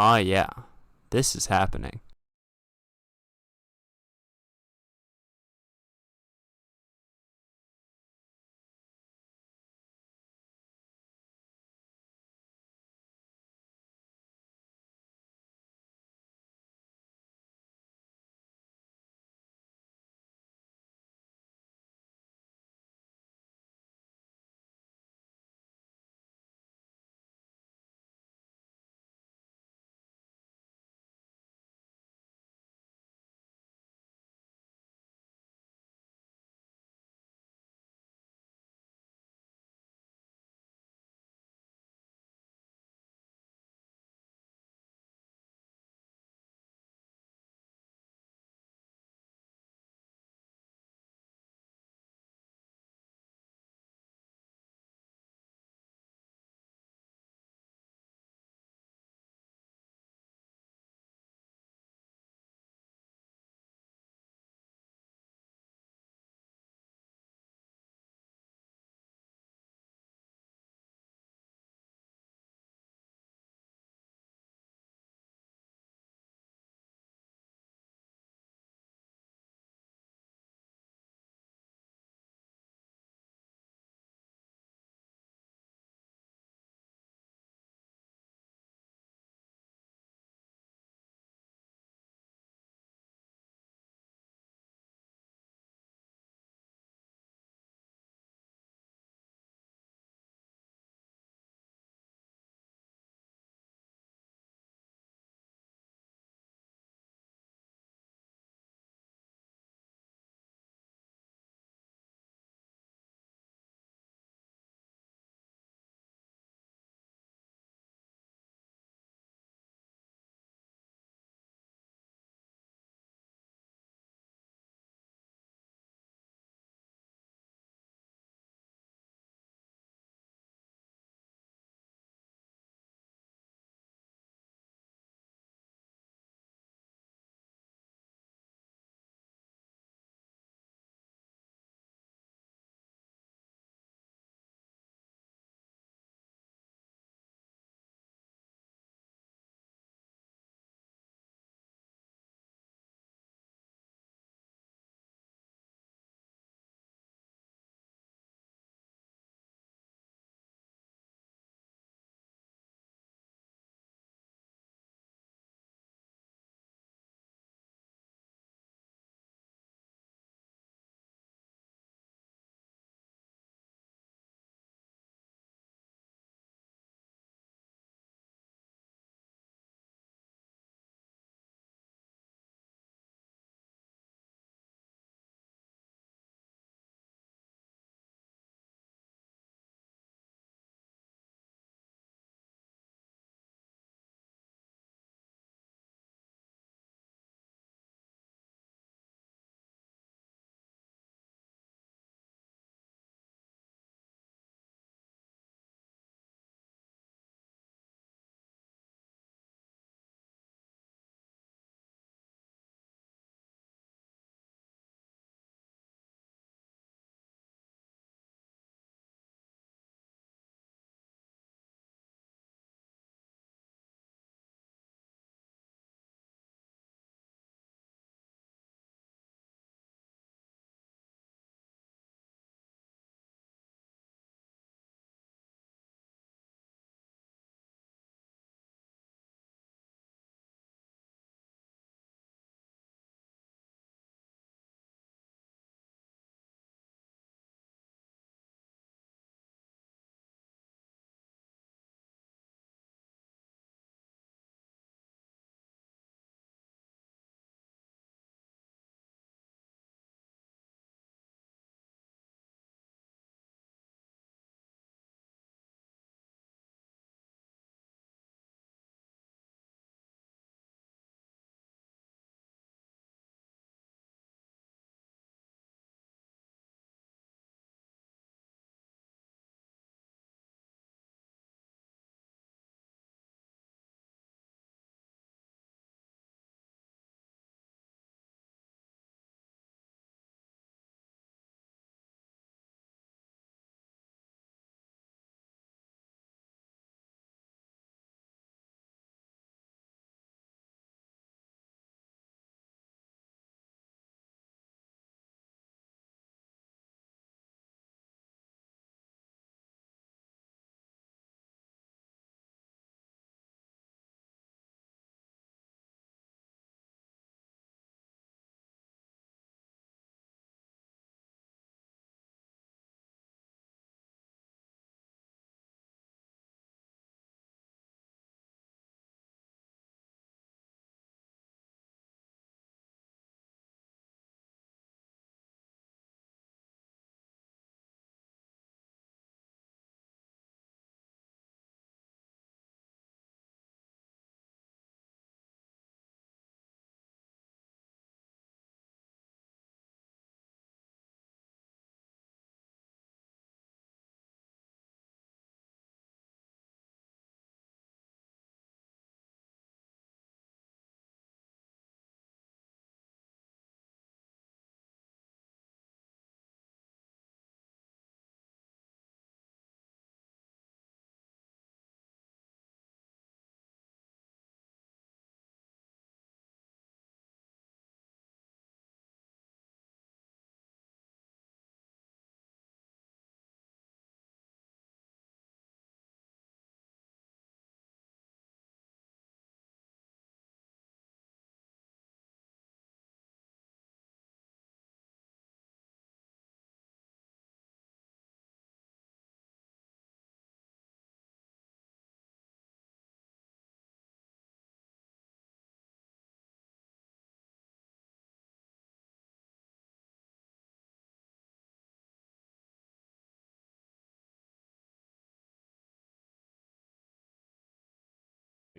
Ah, yeah, this is happening.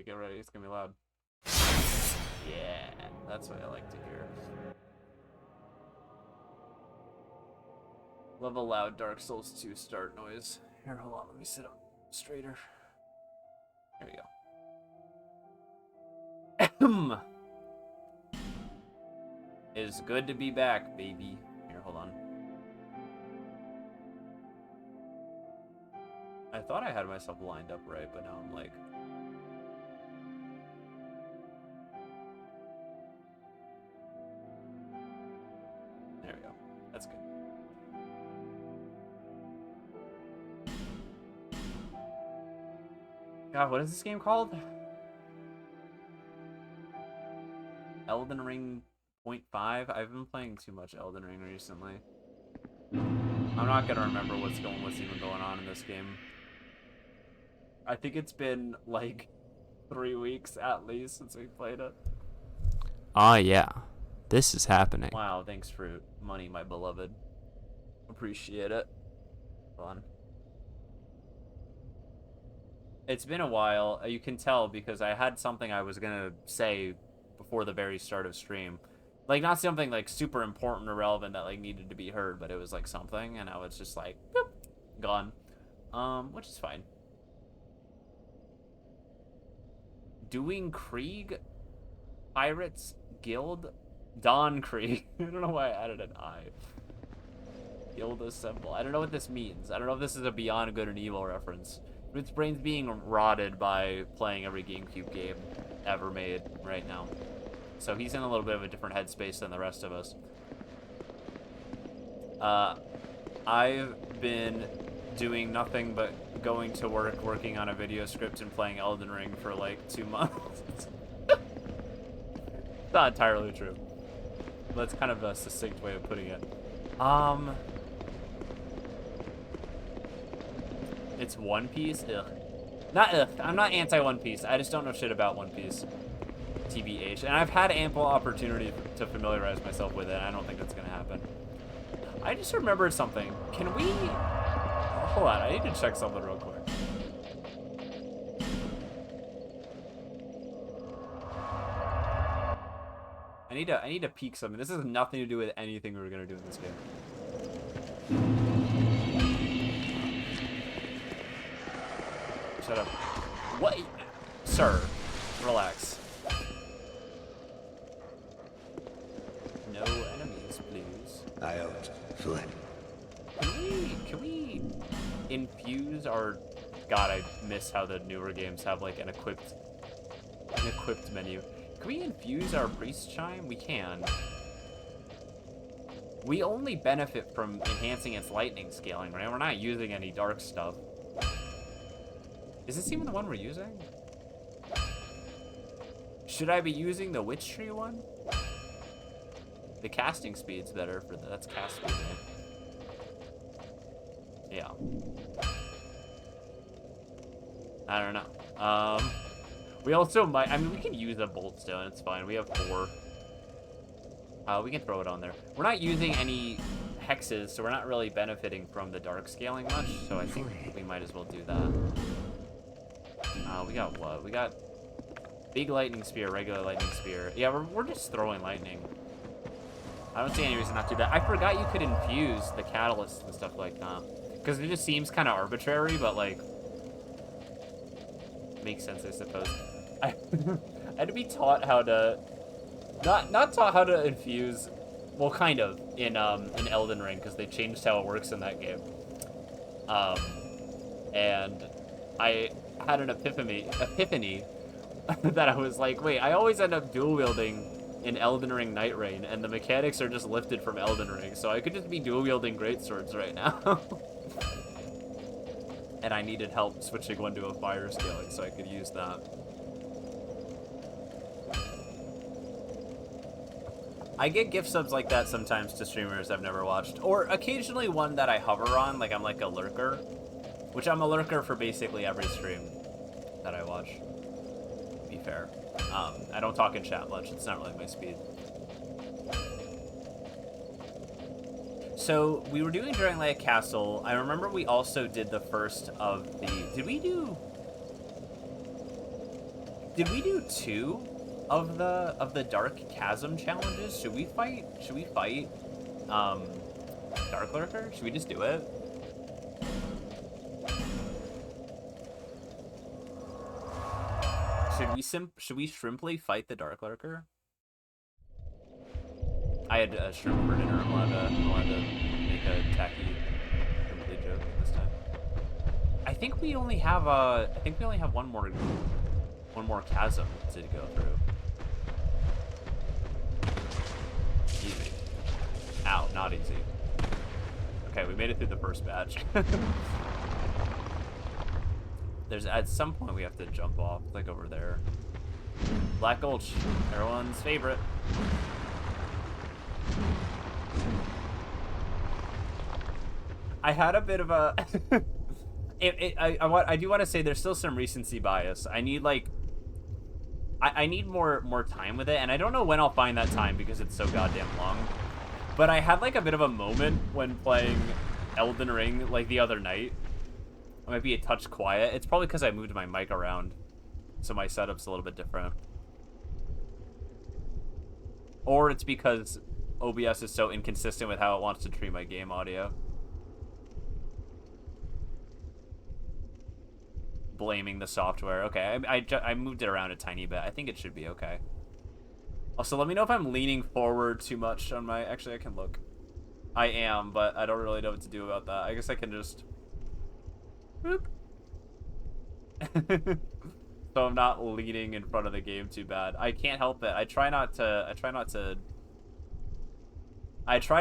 Okay, get ready. It's gonna be loud. Yeah, that's what I like to hear. Love a loud Dark Souls 2 start noise. Here, hold on. Let me sit up straighter. There we go. It's good to be back, baby. Here, hold on. I thought I had myself lined up right, but now I'm like... There we go. That's good. God, what is this game called? Elden Ring 0.5? I've been playing too much Elden Ring recently. I'm not gonna remember what's even going on in this game. I think it's been like 3 weeks at least since we played it. Ah, yeah. This is happening. Wow, thanks for money, my beloved. Appreciate it. Fun. It's been a while. You can tell because I had something I was gonna say before the very start of stream. Like, not something like super important or relevant that like needed to be heard, but it was like something, and now it's just like boop, gone. Which is fine. Doing Krieg Pirates Guild Don Krieg. I don't know why I added an I. Guild Assemble. I don't know what this means. I don't know if this is a Beyond Good and Evil reference. Its brain's being rotted by playing every GameCube game ever made right now. So he's in a little bit of a different headspace than the rest of us. I've been doing nothing but going to work, working on a video script, and playing Elden Ring for like 2 months. Not entirely true. That's kind of a succinct way of putting it. It's One Piece? Ugh. Not ugh. I'm not anti-One Piece. I just don't know shit about One Piece. TBH. And I've had ample opportunity to familiarize myself with it. I don't think that's going to happen. I just remembered something. Can we... Hold on. I need to check something real quick. I need to peek something. This has nothing to do with anything we were going to do in this game. Shut up. What? Sir, relax. No enemies, please. I out. Flynn. Can we infuse our... God, I miss how the newer games have like an equipped menu. Can we infuse our priest chime? We can. We only benefit from enhancing its lightning scaling, right? We're not using any dark stuff. Is this even the one we're using? Should I be using the witch tree one? The casting speed's better for the, that's cast speed, right? Yeah. I don't know. We also might, I mean, we can use a bolt stone, it's fine. We have 4. We can throw it on there. We're not using any hexes, so we're not really benefiting from the dark scaling much, so I think we might as well do that. We got what? We got big lightning spear, regular lightning spear. Yeah, we're just throwing lightning. I don't see any reason not to do that. I forgot you could infuse the catalysts and stuff like that. Because it just seems kind of arbitrary, but like... makes sense, I suppose. I had to be taught how to... Not taught how to infuse... Well, kind of, in Elden Ring, because they changed how it works in that game. And I had an epiphany that I was like, wait, I always end up dual wielding in Elden Ring Night Rain, and the mechanics are just lifted from Elden Ring, so I could just be dual wielding greatswords right now. And I needed help switching one to a fire scaling, so I could use that. I get gift subs like that sometimes to streamers I've never watched, or occasionally one that I hover on, like I'm like a lurker, which I'm a lurker for basically every stream that I watch, to be fair. I don't talk in chat much, it's not really my speed. So, we were doing Dragon Lake Castle. I remember we also did the first of the... Did we do... Did we do 2 of the Dark Chasm challenges? Should we fight um Dark Lurker? Should we just do it? Should we shrimply fight the Dark Lurker? I had a shrimp for dinner. I wanted to make a tacky shrimply joke this time. I think we only have one more chasm to go through. Easy. Ow, not easy. Okay, we made it through the first batch. There's at some point we have to jump off, like over there. Black Gulch, everyone's favorite. I had a bit of a I do want to say there's still some recency bias. I need like I need more time with it, and I don't know when I'll find that time because it's so goddamn long. But I had like a bit of a moment when playing Elden Ring like the other night. I might be a touch quiet. It's probably because I moved my mic around, so my setup's a little bit different. Or it's because OBS is so inconsistent with how it wants to treat my game audio. Blaming the software. Okay, I moved it around a tiny bit. I think it should be okay. Also, let me know if I'm leaning forward too much on my... Actually, I can look. I am, but I don't really know what to do about that. I guess I can just... Boop. So I'm not leaning in front of the game too bad. I can't help it. I try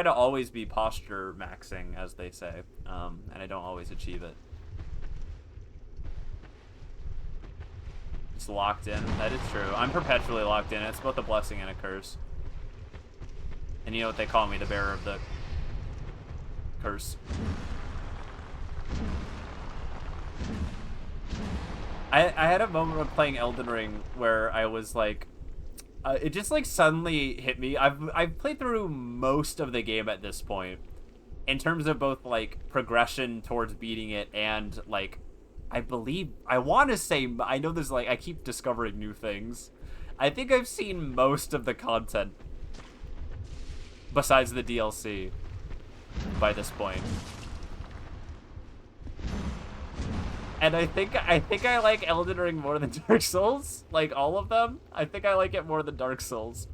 to always be posture maxing, as they say, and I don't always achieve it. It's locked in. That is true. I'm perpetually locked in. It's both a blessing and a curse. And you know what they call me? The bearer of the curse. I had a moment of playing Elden Ring where I was like, it just like suddenly hit me. I've played through most of the game at this point, in terms of both like progression towards beating it and like, I want to say, I know there's like, I keep discovering new things. I think I've seen most of the content besides the DLC by this point. And I think I like Elden Ring more than Dark Souls, like all of them. I think I like it more than Dark Souls,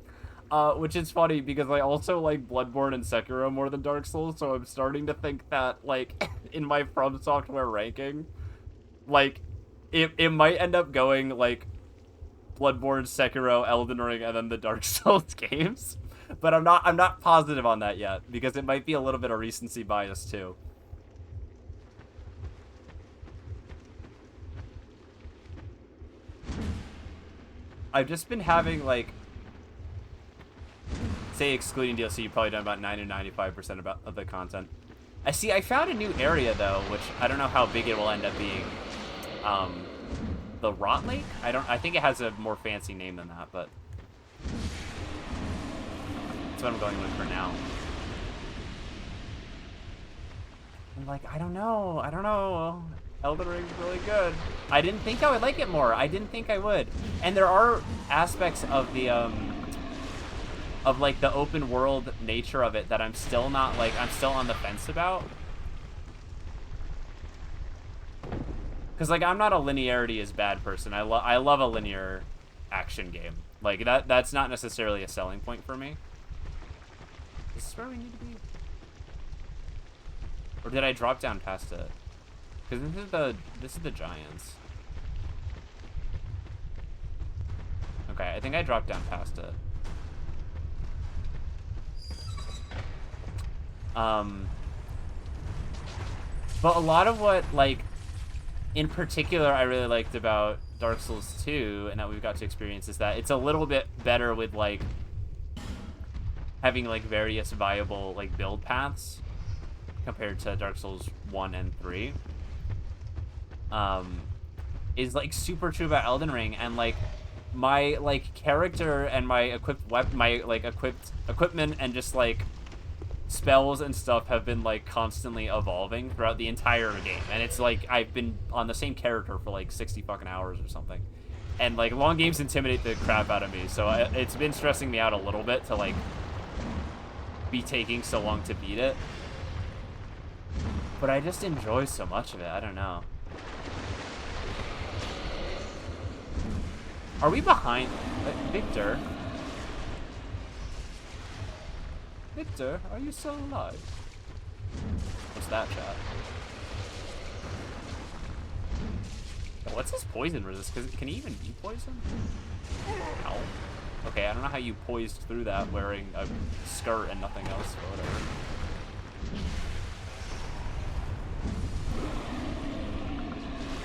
which is funny because I also like Bloodborne and Sekiro more than Dark Souls. So I'm starting to think that like in my From Software ranking, like it might end up going like Bloodborne, Sekiro, Elden Ring, and then the Dark Souls games. But I'm not positive on that yet because it might be a little bit of recency bias too. I've just been having, like, say excluding DLC, you've probably done about 90 or 95% of the content. I found a new area, though, which I don't know how big it will end up being. The Rot Lake? I think it has a more fancy name than that, but that's what I'm going with for now. I'm like, I don't know. Elden Ring's really good. I didn't think I would like it more. I didn't think I would. And there are aspects of the like the open world nature of it that I'm still not like, I'm still on the fence about. Cause like I'm not a linearity is bad person. I love a linear action game. Like that's not necessarily a selling point for me. Is this where we need to be? Or did I drop down past it? Because this is the Giants. Okay, I think I dropped down past it. But a lot of what, like, in particular I really liked about Dark Souls 2 and that we've got to experience is that it's a little bit better with, like, having, like, various viable, like, build paths compared to Dark Souls 1 and 3. Is like super true about Elden Ring, and like my like character and my equipment and just like spells and stuff have been like constantly evolving throughout the entire game, and it's like I've been on the same character for like 60 fucking hours or something, And, like, long games intimidate the crap out of me, so it's been stressing me out a little bit to, like, be taking so long to beat it. But I just enjoy so much of it, I don't know. Are we behind? Victor? Victor, are you still alive? What's that, chat? What's his poison resist? Can he even be poisoned? Ow. Okay, I don't know how you poised through that wearing a skirt and nothing else, or whatever.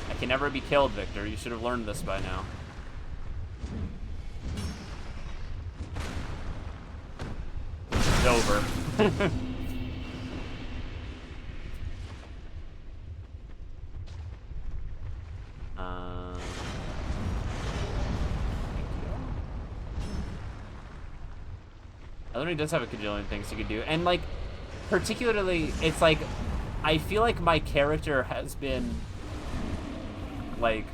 I can never be killed, Victor. You should have learned this by now. It's over. Elden does have a cajillion things you could do, and like, particularly, it's like, I feel like my character has been, like,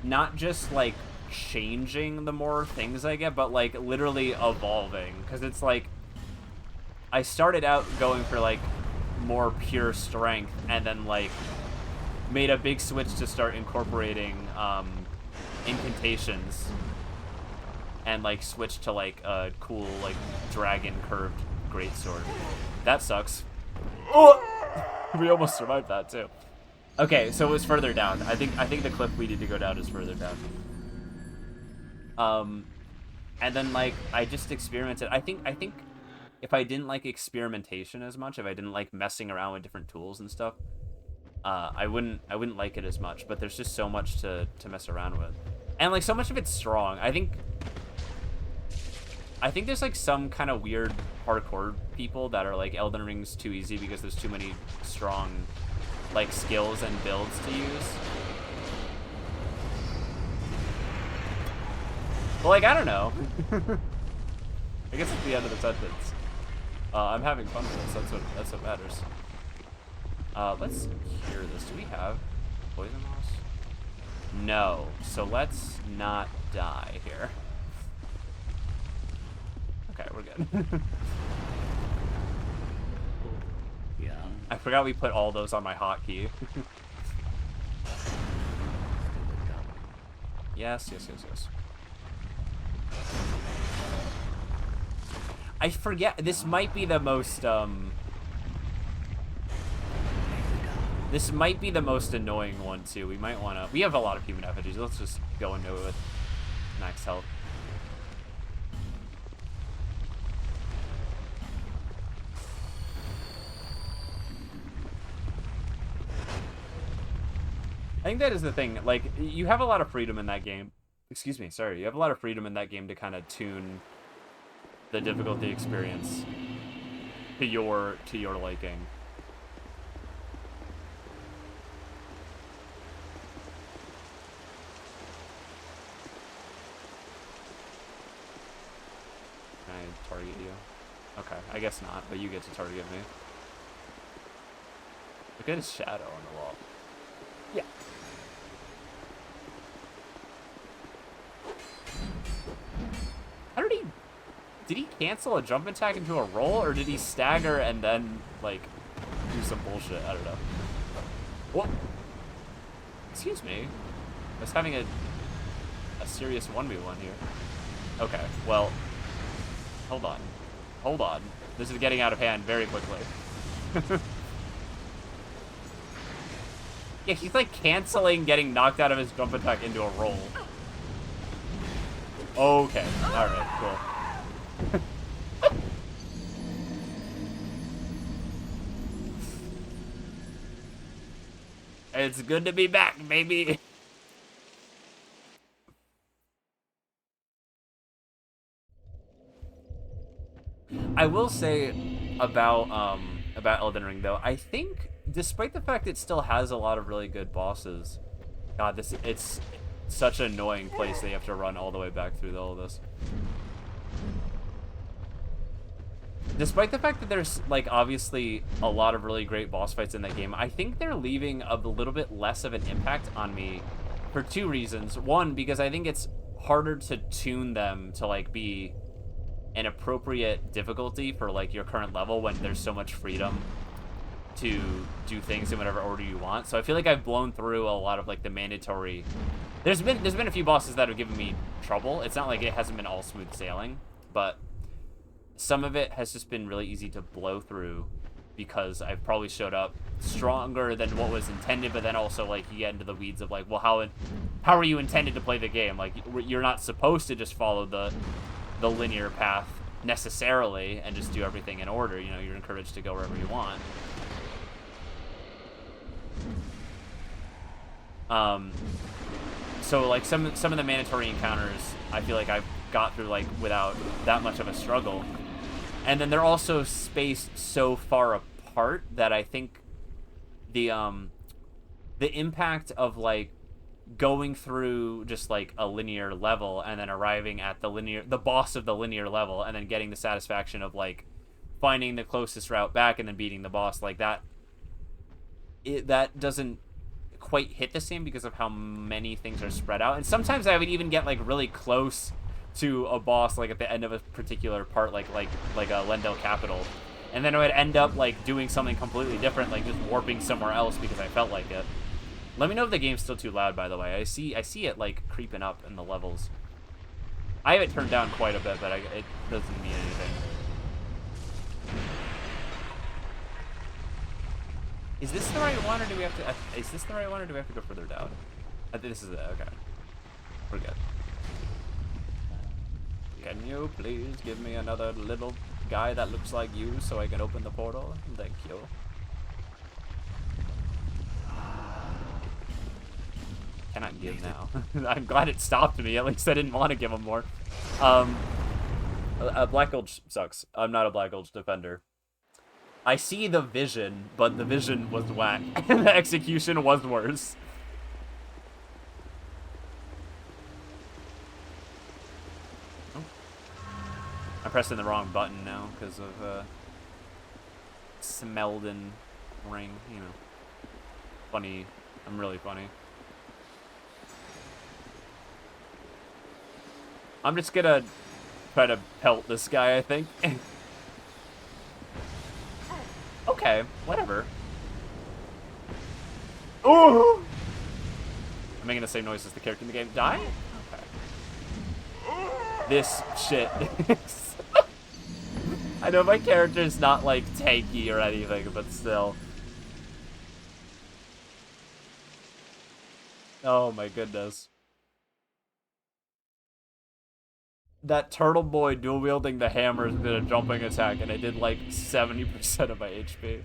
not just like changing the more things I get, but like literally evolving, because it's like, I started out going for like more pure strength, and then like made a big switch to start incorporating incantations. And, like, switch to, like, a cool, like, dragon curved greatsword. That sucks. Oh! We almost survived that, too. Okay, so it was further down. I think the cliff we need to go down is further down. And then, like, I just experimented. I think if I didn't like experimentation as much, if I didn't like messing around with different tools and stuff, I wouldn't like it as much. But there's just so much to mess around with. And, like, so much of it's strong. I think there's, like, some kind of weird hardcore people that are, like, Elden Ring's too easy because there's too many strong, like, skills and builds to use. But, like, I don't know. I guess it's the end of the sentence. I'm having fun with this. That's what matters. Let's cure this. Do we have poison loss? No. So let's not die here. Okay, we're good. Yeah. I forgot we put all those on my hotkey. Yes. I forget. This might be the most, this might be the most annoying one, too. We might want to... We have a lot of human effigies. Let's just go into it with max health. I think that is the thing. Like, you have a lot of freedom in that game. Excuse me, sorry. You have a lot of freedom in that game to kind of tune the difficulty experience to your liking. Can I target you? Okay, I guess not, but you get to target me. Look at his shadow on the wall. Yeah. How did he cancel a jump attack into a roll, or did he stagger and then, like, do some bullshit? I don't know. Whoa. Excuse me. I was having a serious 1v1 here. Okay, well, hold on. This is getting out of hand very quickly. Yeah, he's like canceling getting knocked out of his jump attack into a roll. Okay, alright, cool. It's good to be back, baby. I will say about Elden Ring though, I think despite the fact it still has a lot of really good bosses, God, it's such an annoying place that you have to run all the way back through all of this. Despite the fact that there's, like, obviously a lot of really great boss fights in that game, I think they're leaving a little bit less of an impact on me for two reasons. One, because I think it's harder to tune them to like be an appropriate difficulty for like your current level when there's so much freedom to do things in whatever order you want. So I feel like I've blown through a lot of like the mandatory. There's been a few bosses that have given me trouble. It's not like it hasn't been all smooth sailing, but some of it has just been really easy to blow through because I've probably showed up stronger than what was intended, but then also like you get into the weeds of like, well, how are you intended to play the game? Like you're not supposed to just follow the linear path necessarily and just do everything in order. You know, you're encouraged to go wherever you want. So like some of the mandatory encounters, I feel like I've got through like without that much of a struggle. And then they're also spaced so far apart that I think the impact of like going through just like a linear level and then arriving at the boss of the linear level and then getting the satisfaction of like finding the closest route back and then beating the boss like that, that doesn't quite hit the same because of how many things are spread out. And sometimes I would even get like really close to a boss like at the end of a particular part, like a Lendel Capital, and then I would end up like doing something completely different, like just warping somewhere else because I felt like it. Let me know if the game's still too loud, by the way. I see it like creeping up in the levels. I have it turned down quite a bit, but it doesn't mean anything. Is this the right one, or do we have to? Is this the right one, or do we have to go further down? I think this is it. Okay, we're good. Can you please give me another little guy that looks like you so I can open the portal? Thank you. Cannot give now. I'm glad it stopped me. At least I didn't want to give him more. Black Gulch sucks. I'm not a Black Gulch defender. I see the vision, but the vision was whack. And the execution was worse. Oh. I'm pressing the wrong button now because of Smeldon ring, you know. Funny. I'm really funny. I'm just gonna try to pelt this guy, I think. Okay, whatever. Ooh! I'm making the same noise as the character in the game. Die? Okay. This shit. I know my character's not like tanky or anything, but still. Oh my goodness. That turtle boy dual wielding the hammers did a jumping attack, and it did like 70% of my HP.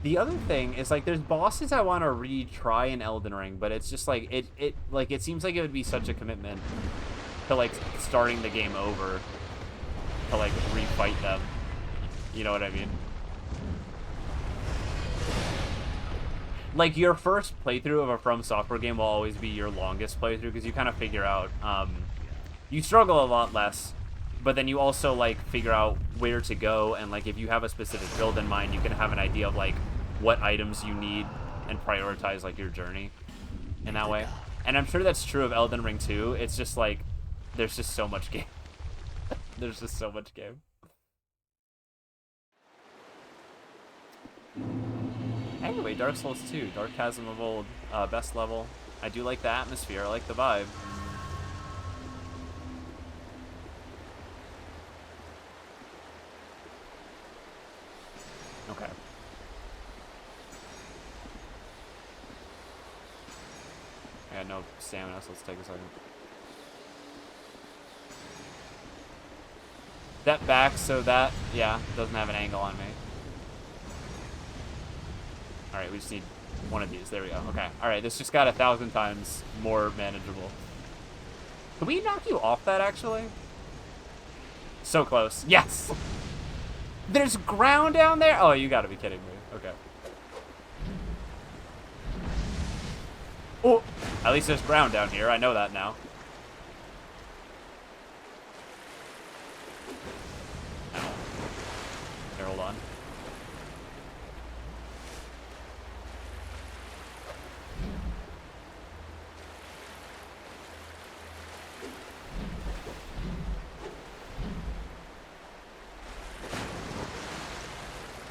The other thing is like there's bosses I want to retry in Elden Ring, but it's just like it seems like it would be such a commitment to like starting the game over. To like refight them, you know what I mean? Like your first playthrough of a From Software game will always be your longest playthrough because you kind of figure out, you struggle a lot less, but then you also like figure out where to go, and like if you have a specific build in mind, you can have an idea of like what items you need and prioritize like your journey in that way. And I'm sure that's true of Elden Ring too. It's just like there's just so much game. There's just so much game. Anyway, Dark Souls 2, Dark Chasm of Old, best level. I do like the atmosphere, I like the vibe. Okay. I got no stamina, so let's take a second. That back so that, yeah, doesn't have an angle on me. Alright, we just need one of these. There we go. Okay. Alright, this just got 1,000 times more manageable. Can we knock you off that, actually? So close. Yes! There's ground down there? Oh, you gotta be kidding me. Okay. Oh! At least there's ground down here. I know that now. Ow. Here, hold on.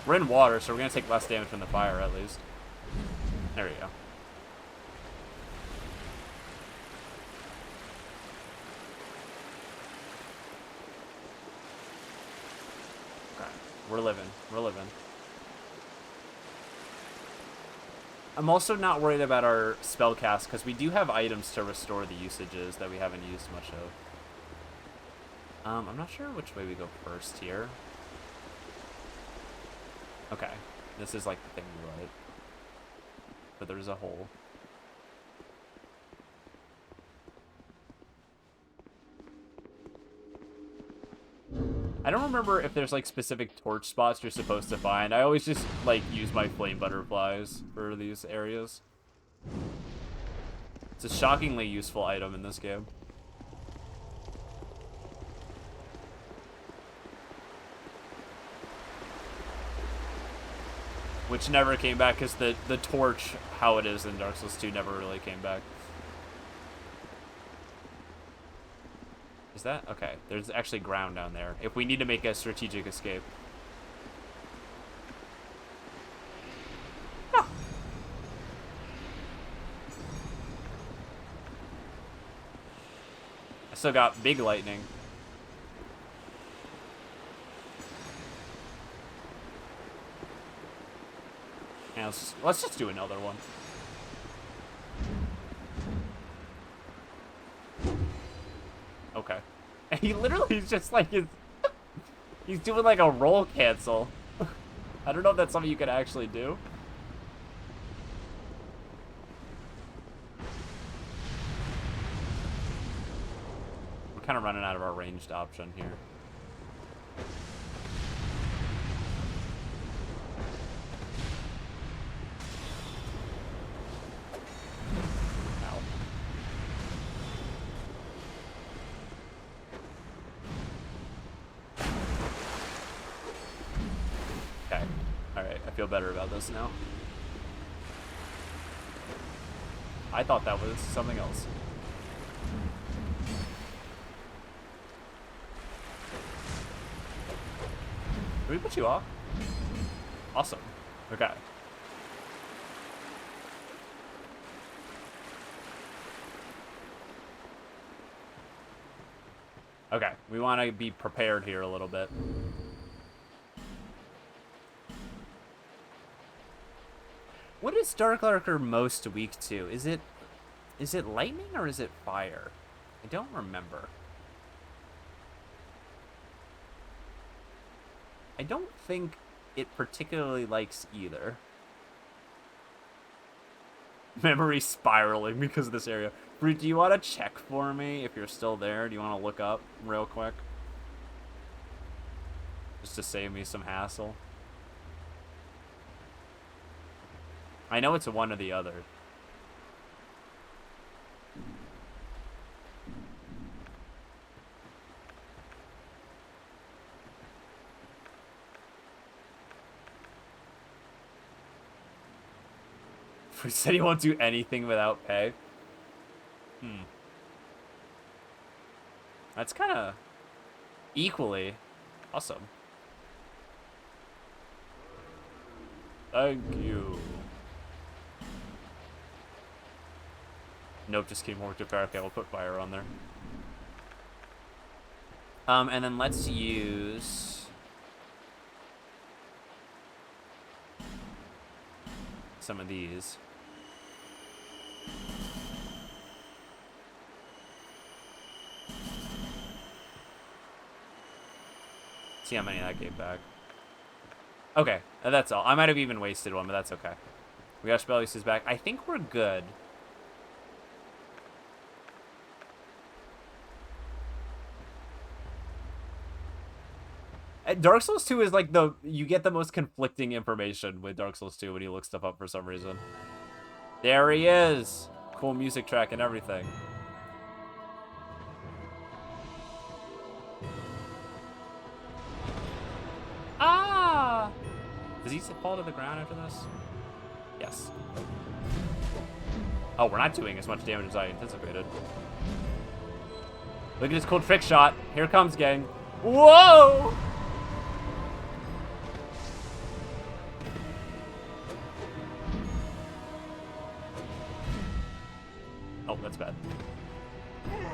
We're in water, so we're going to take less damage from the fire, at least. There we go. Okay. We're living. We're living. I'm also not worried about our spell cast, because we do have items to restore the usages that we haven't used much of. I'm not sure which way we go first here. Okay. This is like the thing we like. But there's a hole. I don't remember if there's like specific torch spots you're supposed to find. I always just like use my flame butterflies for these areas. It's a shockingly useful item in this game. Which never came back because the torch, how it is in Dark Souls 2, never really came back. Is that? Okay, there's actually ground down there. If we need to make a strategic escape. Oh. I still got big lightning. Yeah, let's just do another one. Okay. And he literally is just like he's doing like a roll cancel. I don't know if that's something you can actually do. We're kind of running out of our ranged option here. Feel better about this now. I thought that was something else. Did we put you off? Awesome. Okay. Okay, we want to be prepared here a little bit. What is Dark Lurker most weak to? Is it lightning or is it fire? I don't remember. I don't think it particularly likes either. Memory spiraling because of this area. Brute, do you want to check for me if you're still there? Do you want to look up real quick? Just to save me some hassle. I know it's one or the other. He said he won't do anything without pay. That's kind of equally awesome. Thank you. Nope, just came over to fire. Okay, we'll put fire on there. And then let's use some of these. See how many that gave back. Okay, that's all. I might have even wasted one, but that's okay. We got spell uses back. I think we're good. Dark Souls 2 is like you get the most conflicting information with Dark Souls 2 when you look stuff up for some reason. There he is! Cool music track and everything. Does he fall to the ground after this? Yes. Oh, we're not doing as much damage as I anticipated. Look at this cool trick shot. Here it comes, gang. Whoa! Oh, that's bad.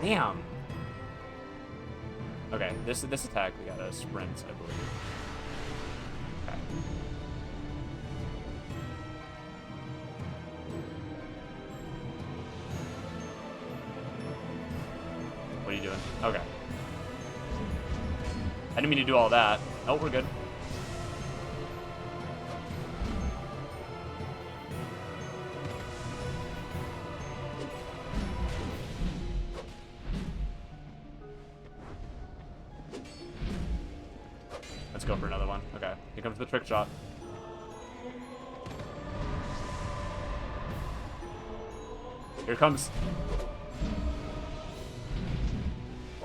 Damn. Okay, this attack, we gotta sprint, I believe. Okay. What are you doing? Okay. I didn't mean to do all that. Oh, we're good. Let's go for another one. Okay. Here comes the trick shot. Here comes.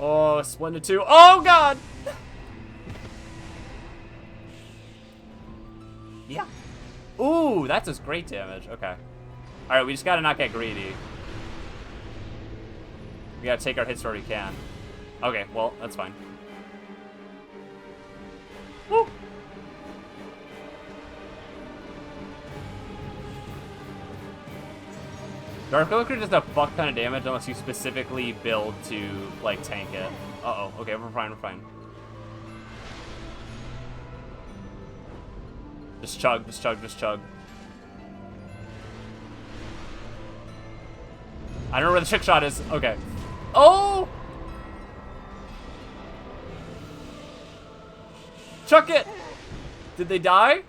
Oh, Splendid 2. Oh, God! Yeah. Ooh, that does great damage. Okay. Alright, we just gotta not get greedy. We gotta take our hits where we can. Okay, well, that's fine. Woo! Dark Lurker does a fuck ton of damage unless you specifically build to, like, tank it. Uh-oh. Okay, we're fine, we're fine. Just chug, just chug, just chug. I don't know where the trick shot is. Okay. Oh! Chuck it! Did they die?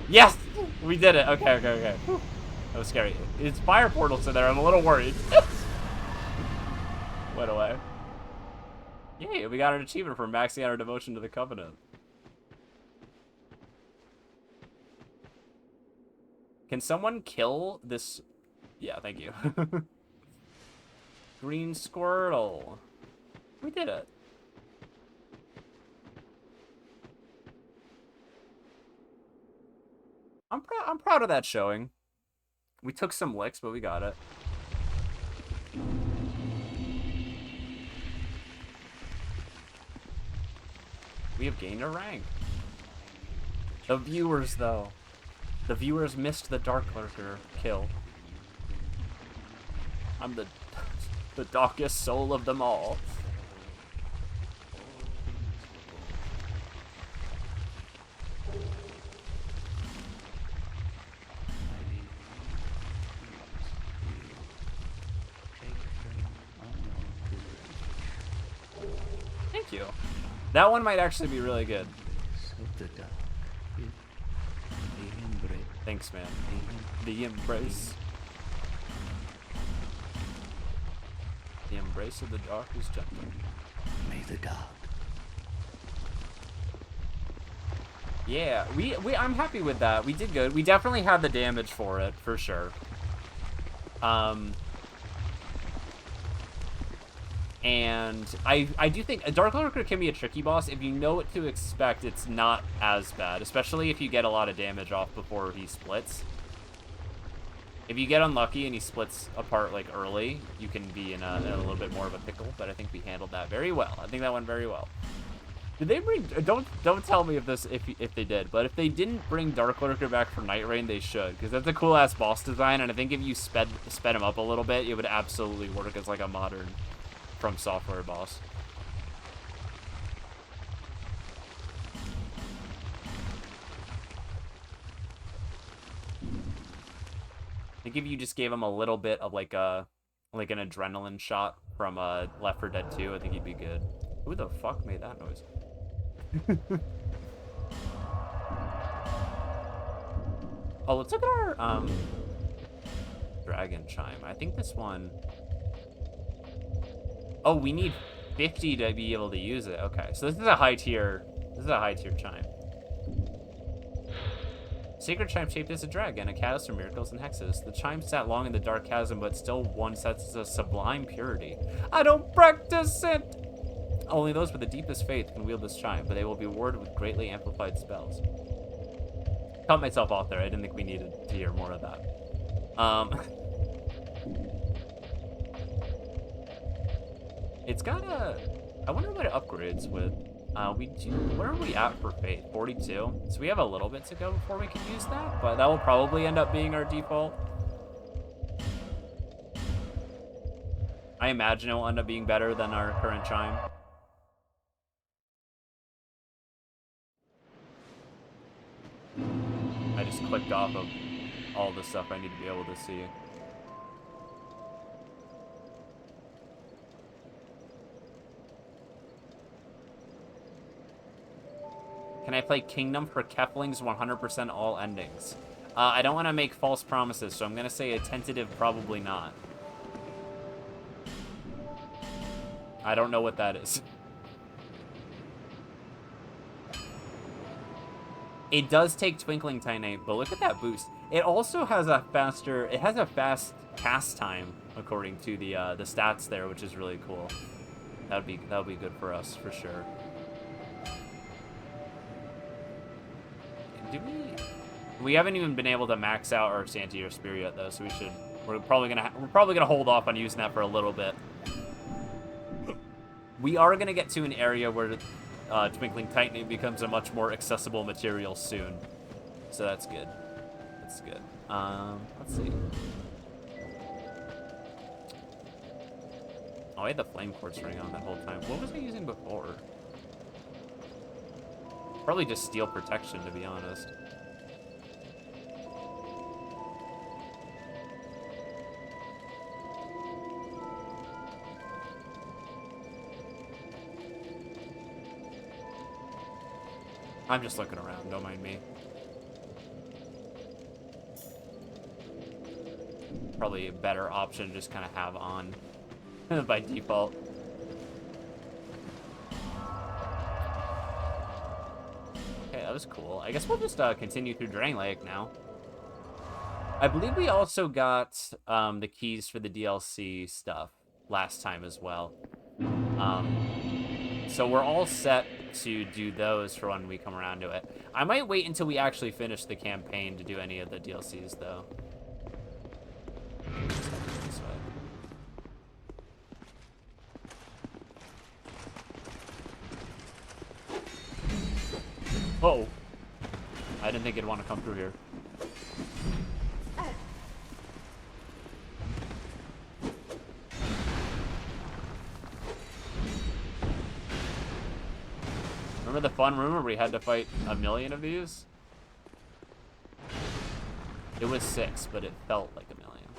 Yes! We did it. Okay, okay, okay. Whew. That was scary. It's fire portals in there. I'm a little worried. Went away. Yay, we got an achievement for maxing out our devotion to the Covenant. Can someone kill this? Yeah, thank you. Green Squirtle. We did it. I'm proud of that showing. We took some licks, but we got it. We have gained a rank. The viewers, though. The viewers missed the Dark Lurker kill. I'm the darkest soul of them all. Thank you. That one might actually be really good. Thanks, man. The embrace. The embrace of the dark is gentle. May the dark. Yeah, I'm happy with that. We did good. We definitely had the damage for it, for sure. And I do think a Dark Lurker can be a tricky boss. If you know what to expect, it's not as bad, especially if you get a lot of damage off before he splits. If you get unlucky and he splits apart like early, you can be in a little bit more of a pickle, but I think we handled that very well. I think that went very well. Did they bring, don't tell me if they did, but if they didn't bring Dark Lurker back for Night Rain, they should, because that's a cool ass boss design, and I think if you sped him up a little bit, it would absolutely work as like a modern From Software boss. I think if you just gave him a little bit of like an adrenaline shot from Left 4 Dead 2, I think he'd be good. Who the fuck made that noise? Oh, let's look at our dragon chime. I think this one. Oh, we need 50 to be able to use it. Okay, so this is a high tier. This is a high tier chime. Sacred chime shaped as a dragon, a catalyst for miracles and hexes. The chime sat long in the dark chasm, but still one sets a sublime purity. I don't practice it! Only those with the deepest faith can wield this chime, but they will be warded with greatly amplified spells. cut myself off there. I didn't think we needed to hear more of that. It's got a... I wonder what it upgrades with. We do... Where are we at for Faith? 42? So we have a little bit to go before we can use that, but that will probably end up being our default. I imagine it will end up being better than our current chime. I just clicked off of all the stuff I need to be able to see. Can I play Kingdom for Kefling's 100% all endings? I don't want to make false promises, so I'm going to say a tentative probably not. I don't know what that is. It does take Twinkling Titanite, but look at that boost. It also has a faster... It has a fast cast time, according to the stats there, which is really cool. That would be good for us, for sure. We haven't even been able to max out our Santier Spear yet, though, so we're probably gonna hold off on using that for a little bit. We are gonna get to an area where Twinkling Titanite becomes a much more accessible material soon, so that's good. That's good. Let's see. Oh, I had the Flame Quartz ring on that whole time. What was I using before? Probably just Steel Protection, to be honest. I'm just looking around, don't mind me. Probably a better option to just kind of have on by default. Okay, that was cool. I guess we'll just continue through Drain Lake now. I believe we also got the keys for the DLC stuff last time as well. So we're all set to do those for when we come around to it. I might wait until we actually finish the campaign to do any of the DLCs, though. Oh, I didn't think it'd want to come through here. Remember the fun rumor we had to fight 1,000,000 of these? It was 6, but it felt like 1,000,000.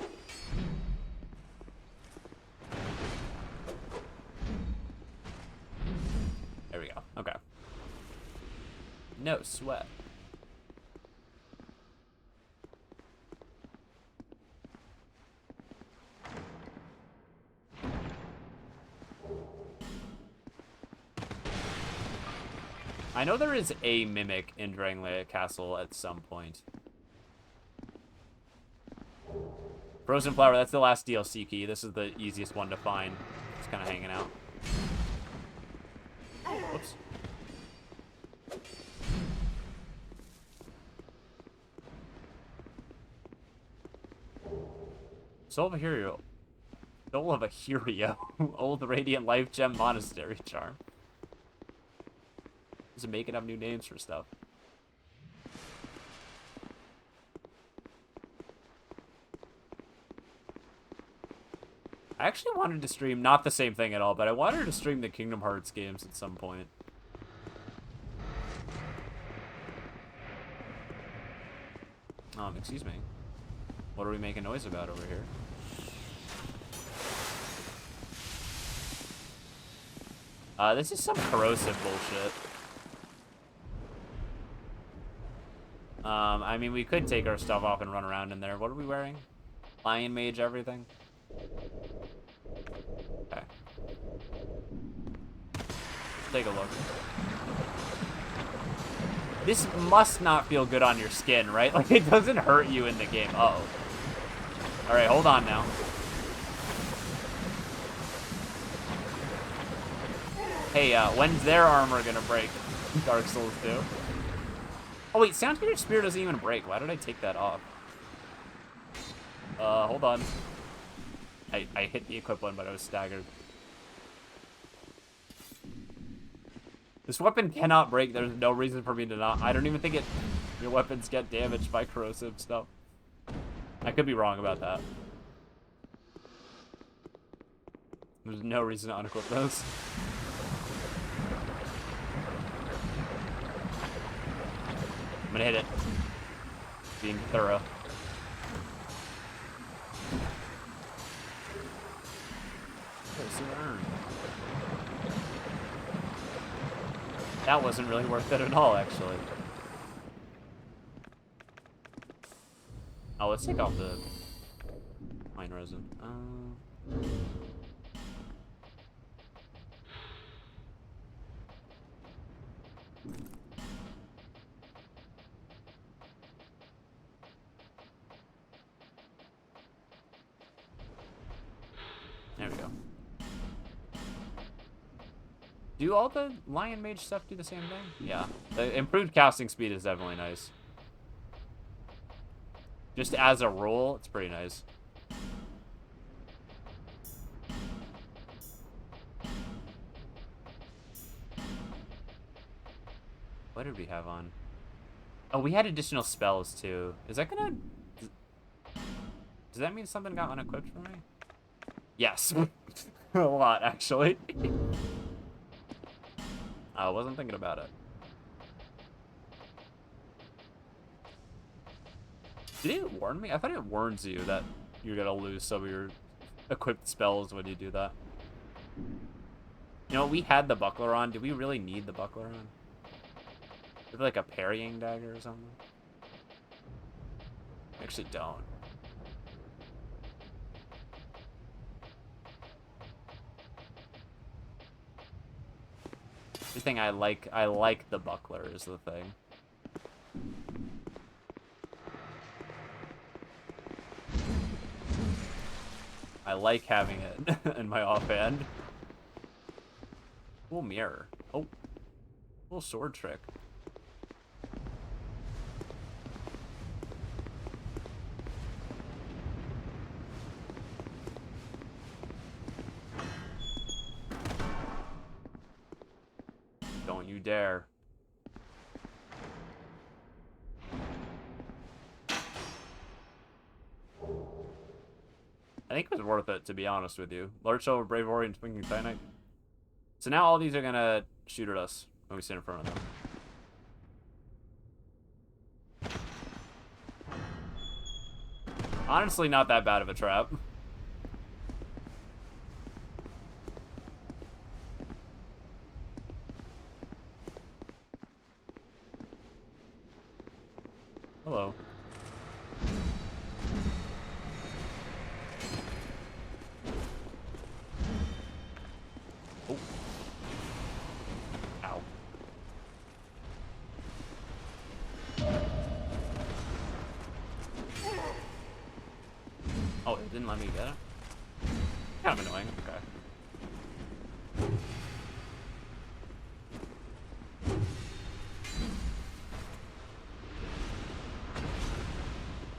There we go. Okay. No sweat. I know there is a mimic in Drangleia Castle at some point. Frozen Flower, that's the last DLC key. This is the easiest one to find. It's kind of hanging out. Whoops. Soul of a Hero. Soul of a Hero. Old Radiant Life Gem Monastery Charm. Just making up new names for stuff. I actually wanted to stream, not the same thing at all, but I wanted to stream the Kingdom Hearts games at some point. Excuse me. What are we making noise about over here? This is some corrosive bullshit. I mean, we could take our stuff off and run around in there. What are we wearing? Lion Mage everything? Okay. Take a look. This must not feel good on your skin, right? Like, it doesn't hurt you in the game. Uh-oh. Alright, hold on now. Hey, when's their armor gonna break? Dark Souls 2. Oh wait, Sound Eater Spear doesn't even break. Why did I take that off? Hold on. I hit the equip one, but I was staggered. This weapon cannot break. There's no reason for me to not. I don't even think your weapons get damaged by corrosive stuff. I could be wrong about that. There's no reason to unequip those. I'm gonna hit it. Being thorough. That wasn't really worth it at all, actually. Oh, let's take off the mine resin. There we go. Do all the Lion Mage stuff do the same thing? Yeah. The improved casting speed is definitely nice. Just as a rule, it's pretty nice. What did we have on? Oh, we had additional spells, too. Is that gonna... Does that mean something got unequipped for me? Yes. A lot, actually. I wasn't thinking about it. Did it warn me? I thought it warns you that you're gonna lose some of your equipped spells when you do that. You know, we had the buckler on. Do we really need the buckler on? Is it like a parrying dagger or something? I actually don't. The thing I like the buckler is the thing. I like having it in my offhand. Cool mirror. Oh, cool sword trick. Don't you dare. I think it was worth it, to be honest with you. Lurch over Bravery and Swinging Titanite. So now all these are gonna shoot at us when we sit in front of them. Honestly, not that bad of a trap. Hello. Oh. Ow. Oh, it didn't let me get it? Kind of annoying. Okay.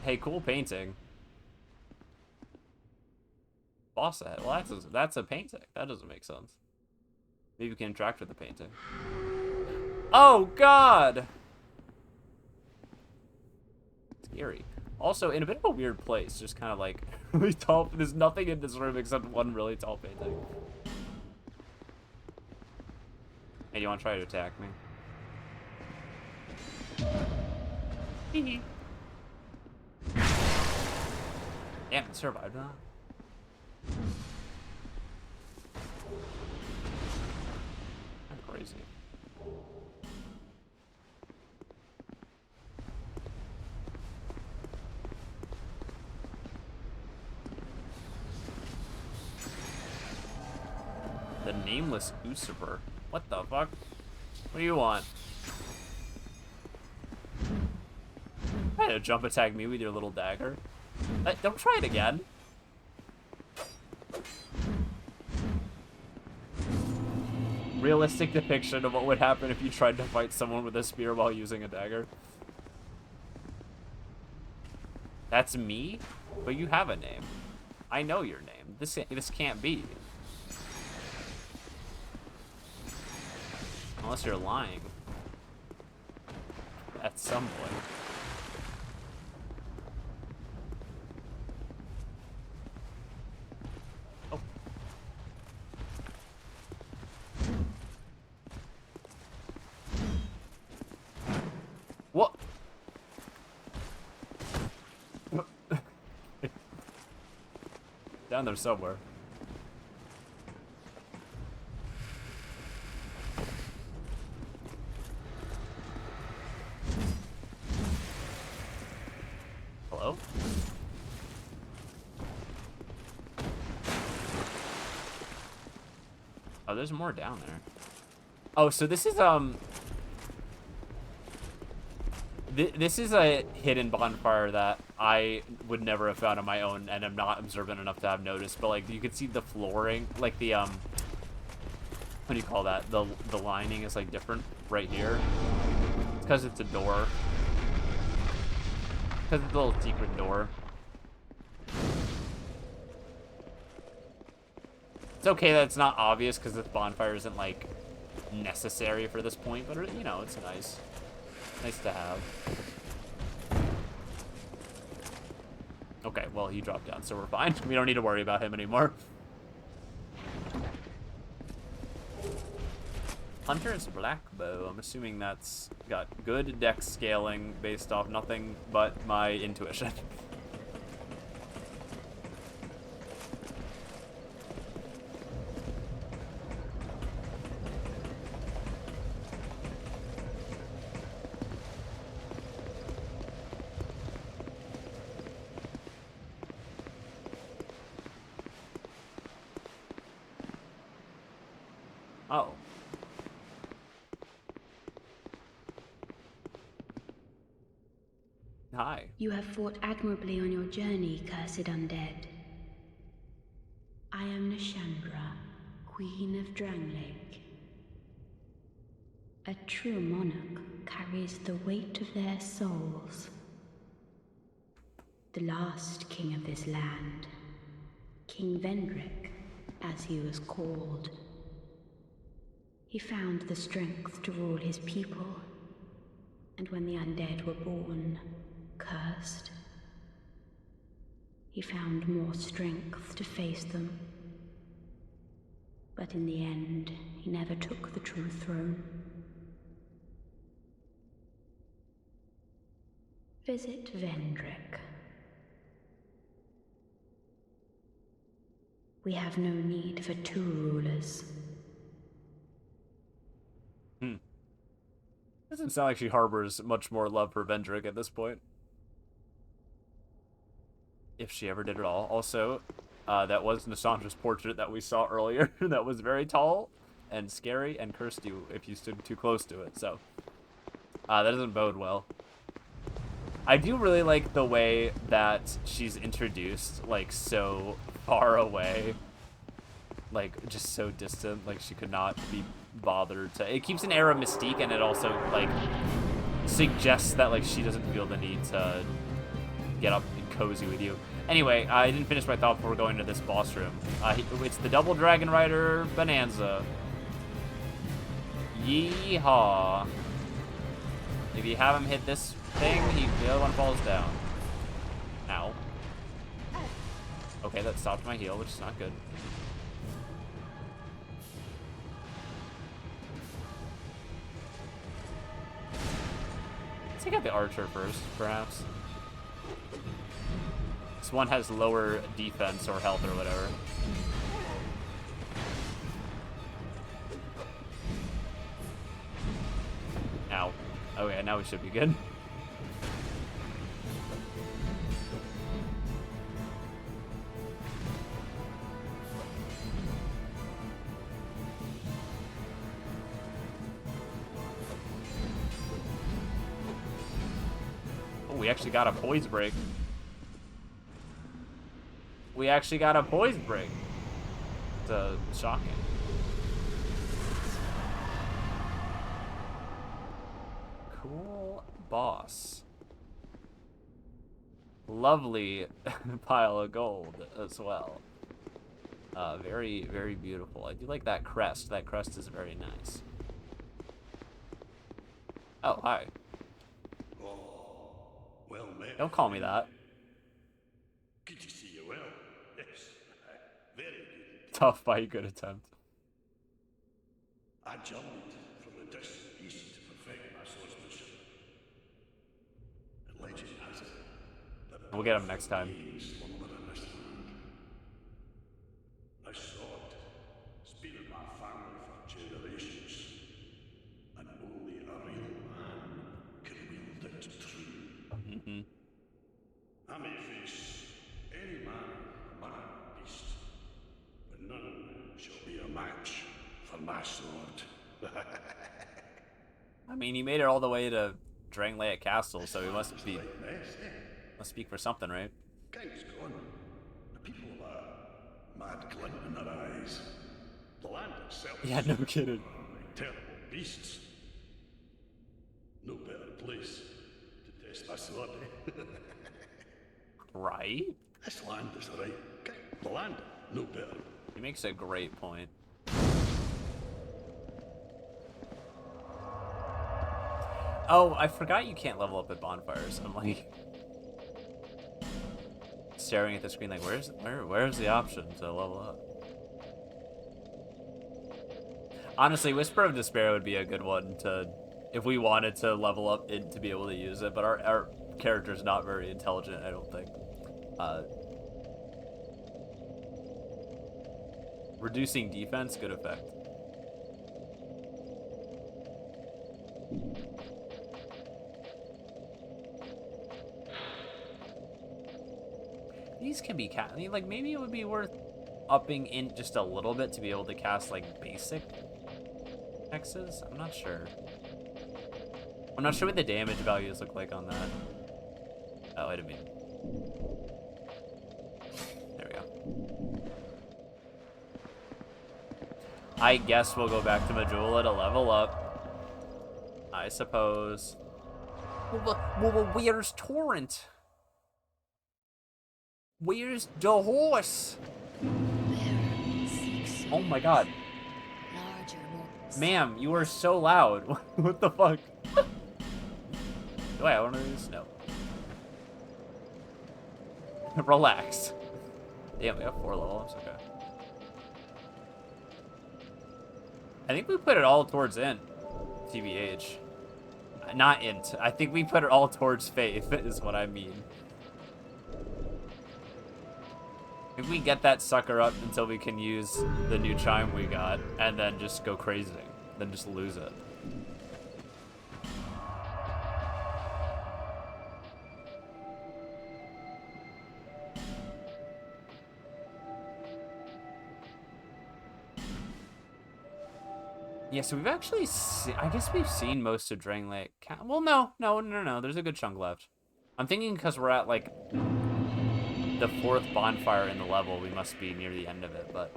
Hey, cool painting. Boss head. Well, that's a painting. That doesn't make sense. Maybe we can interact with the painting. Oh, God! Scary. Also, in a bit of a weird place. Just kind of like really tall. There's nothing in this room except one really tall painting. Hey, do you want to try to attack me? Hee Damn, it survived that. I'm crazy. The nameless usurper. What the fuck? What do you want? Try to jump attack me with your little dagger. Don't try it again. Realistic depiction of what would happen if you tried to fight someone with a spear while using a dagger. That's me? But you have a name. I know your name. This can't be. Unless you're lying. At some point. Oh. What? Down there somewhere. Hello? Oh, there's more down there. Oh, so this is, this is a hidden bonfire that I would never have found on my own, and I'm not observant enough to have noticed, but, like, you can see the flooring, like, the, what do you call that? The lining is, like, different right here. It's because it's a door. Because it's a little secret door. It's okay that it's not obvious because this bonfire isn't, like, necessary for this point, but, you know, it's nice. Nice to have. Okay, well, he dropped down, so we're fine. We don't need to worry about him anymore. Hunter's Black Bow. I'm assuming that's got good dex scaling based off nothing but my intuition. Oh. Hi. You have fought admirably on your journey, cursed undead. I am Nishandra, Queen of Drangleic. A true monarch carries the weight of their souls. The last king of this land, King Vendrick, as he was called. He found the strength to rule his people, and when the undead were born, cursed, he found more strength to face them. But in the end, he never took the true throne. Visit Vendrick. We have no need for two rulers. Doesn't sound like she harbors much more love for Vendrick at this point. If she ever did at all. Also, that was Nassandra's portrait that we saw earlier. That was very tall and scary and cursed you if you stood too close to it. So, that doesn't bode well. I do really like the way that she's introduced, like, so far away. Like, just so distant. Like, she could not be bothered to... It keeps an air of mystique, and it also, like, suggests that, like, she doesn't feel the need to get up and cozy with you. Anyway, I didn't finish my thought before going to this boss room. It's the Double Dragon Rider Bonanza. Yeehaw. If you have him hit this thing, the other one falls down. Ow. Okay, that stopped my heal, which is not good. Let's take out the archer first, perhaps. This one has lower defense or health or whatever. Ow. Okay, now we should be good. Oh, we actually got a poise break. We actually got a poise break. It's shocking. Cool boss. lovely pile of gold as well. Very, very beautiful. I do like that crest. That crest is very nice. Oh, hi. Oh, well met. Don't call me that. Good to see you well. Yes, very good indeed. Tough by a good attempt. I journeyed from the distant east to perfect my swordsmanship. And legend has it that We'll get him next time. beings slumber in this land. This sword has been in my family for generations, and only a real man can wield it true. I may face any man, beast, but none shall be a match for my sword. I mean, he made it all the way to Drangleic Castle, so he must It's be right mess, eh? must speak for something, right? King's gone. The people have a mad glint in their eyes. The land itself Yeah, no kidding. like terrible beasts. No better place to test my sword, eh? Right? This land is right. The land, no better. He makes a great point. Oh, I forgot you can't level up at bonfires. I'm like staring at the screen like, where's the option to level up? Honestly, Whisper of Despair would be a good one to, if we wanted to level up in, to be able to use it, but our character's not very intelligent, I don't think. Reducing defense, good effect. These can be cast. I mean, like, maybe it would be worth upping in just a little bit to be able to cast, like, basic hexes. I'm not sure. I'm not sure what the damage values look like on that. Oh, I didn't mean. There we go. I guess we'll go back to Majula to level up. I suppose. Well, where's Torrent? Where's the horse? Oh my god. Ma'am, you are so loud. What the fuck? Do I want to do this? No. Relax. Damn, we have 4 level ups. Okay. I think we put it all towards int. TBH. Not int. I think we put it all towards faith, is what I mean. If we get that sucker up until we can use the new chime we got, and then just go crazy, then just lose it. Yeah, so we've actually I guess we've seen most of Drangleic. Well, no. There's a good chunk left. I'm thinking because we're at, like, the 4th bonfire in the level, we must be near the end of it, but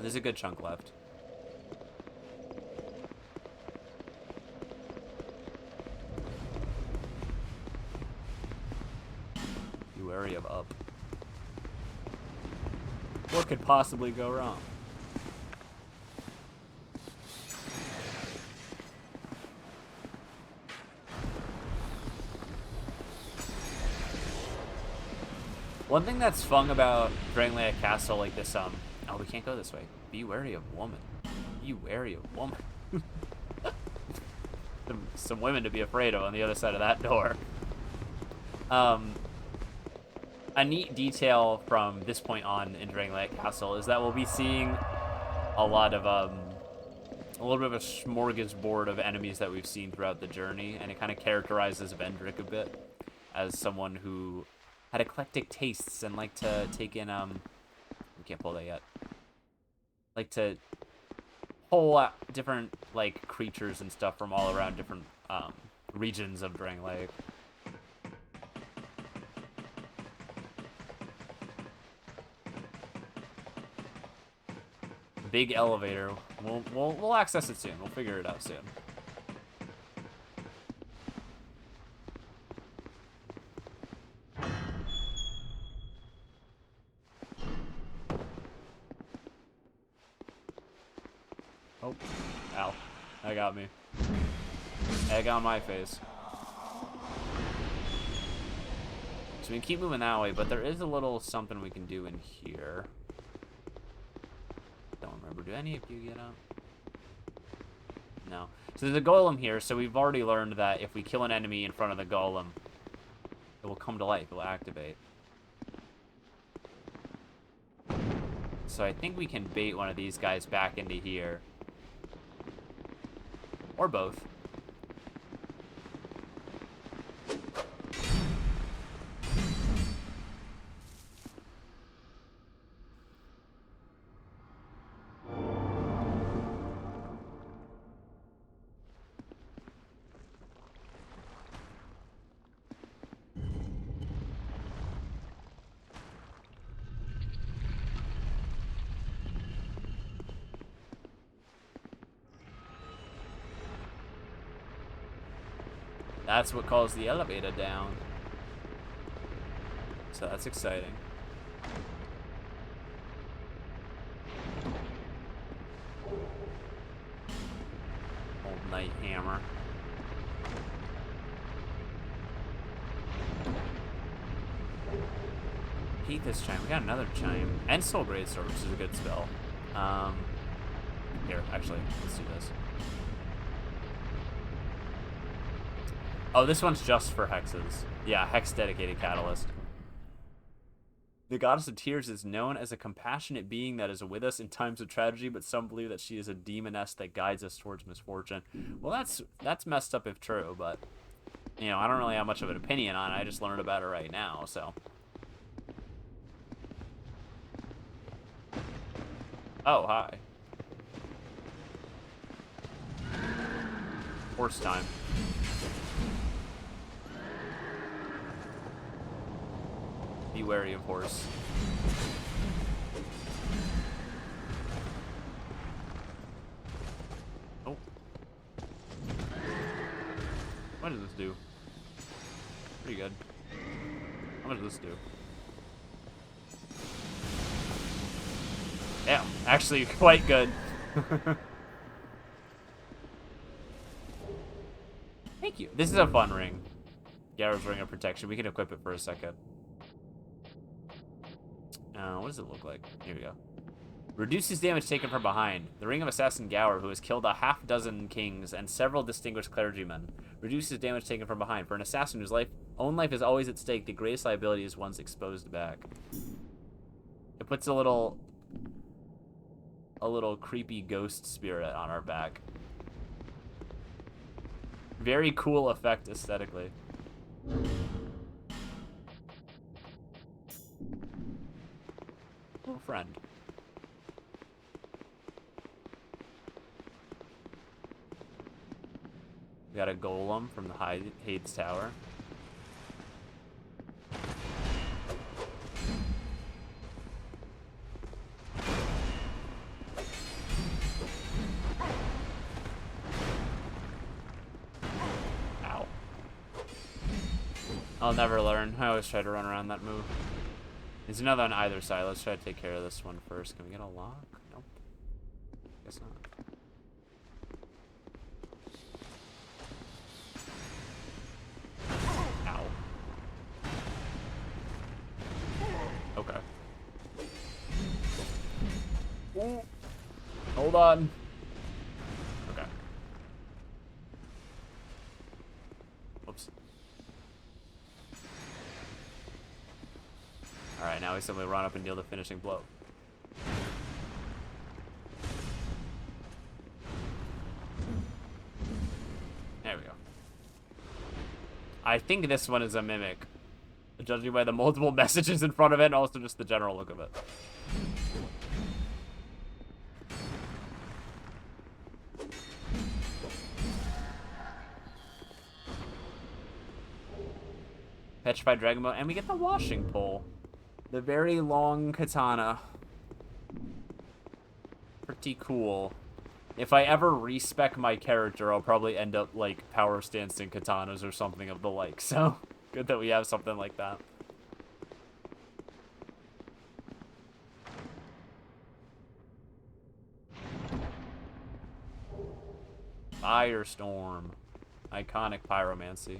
there's a good chunk left. New area of up. What could possibly go wrong? One thing that's fun about Drangleic Castle, like this, oh, we can't go this way. Be wary of woman. Be wary of woman. some women to be afraid of on the other side of that door. A neat detail from this point on in Drangleic Castle is that we'll be seeing a lot of, a little bit of a smorgasbord of enemies that we've seen throughout the journey, and it kind of characterizes Vendrick a bit as someone who had eclectic tastes and like to take in, we can't pull that yet. Like to pull different, like, creatures and stuff from all around different, regions of Drangleic. Big elevator. We'll access it soon. We'll figure it out soon. That got me. Egg on my face. So we can keep moving that way, but there is a little something we can do in here. Don't remember. Do any of you get up? No. So there's a golem here, so we've already learned that if we kill an enemy in front of the golem, it will come to life. It will activate. So I think we can bait one of these guys back into here. Or both. That's what calls the elevator down. So that's exciting. Old Night Hammer. Hate this chime. We got another chime. And Soul Greatsword, which is a good spell. Here, actually, let's do this. Oh, this one's just for hexes. Yeah, hex-dedicated catalyst. The Goddess of Tears is known as a compassionate being that is with us in times of tragedy, but some believe that she is a demoness that guides us towards misfortune. Well, that's messed up if true, but, you know, I don't really have much of an opinion on it. I just learned about it right now, so. Oh, hi. Horse time. Be wary of horse. Oh. What does this do? Pretty good. How much does this do? Yeah, actually quite good. Thank you. This is a fun ring. Garrow's Ring of Protection. We can equip it for a second. What does it look like? Here we go. Reduces damage taken from behind. The Ring of Assassin Gower, who has killed a half-dozen kings and several distinguished clergymen, reduces damage taken from behind. For an assassin whose own life is always at stake, the greatest liability is one's exposed back. It puts a little creepy ghost spirit on our back. Very cool effect aesthetically. Little friend. We got a golem from the Hades Tower. Ow. I'll never learn. I always try to run around that move. There's another on either side. Let's try to take care of this one first. Can we get a lock? Nope. Guess not. Ow. Okay. Ooh. Hold on. Okay. Whoops. Alright, now we simply run up and deal the finishing blow. There we go. I think this one is a mimic, judging by the multiple messages in front of it and also just the general look of it. Petrified Dragon Boat, and we get the washing pole. The very long katana. Pretty cool. If I ever respec my character, I'll probably end up like power stancing katanas or something of the like. So good that we have something like that. Firestorm. Iconic pyromancy.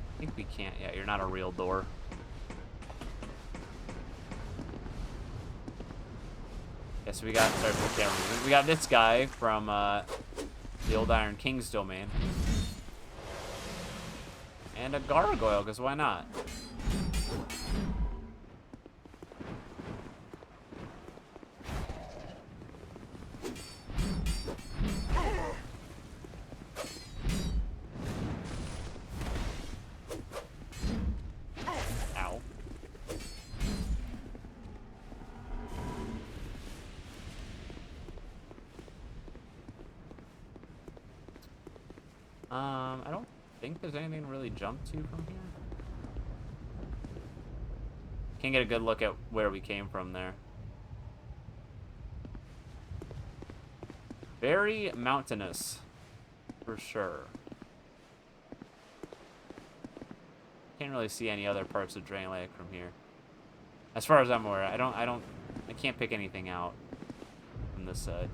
I think we can't. Yeah, you're not a real door. Yes, we got. Sorry for the camera movement. We got this guy from the old Iron King's domain, and a gargoyle. Because why not? Ow. I don't think there's anything to really jump to from here. Can't get a good look at where we came from there. Very mountainous, for sure. Can't really see any other parts of Drain Lake from here. As far as I'm aware, I can't pick anything out from this side.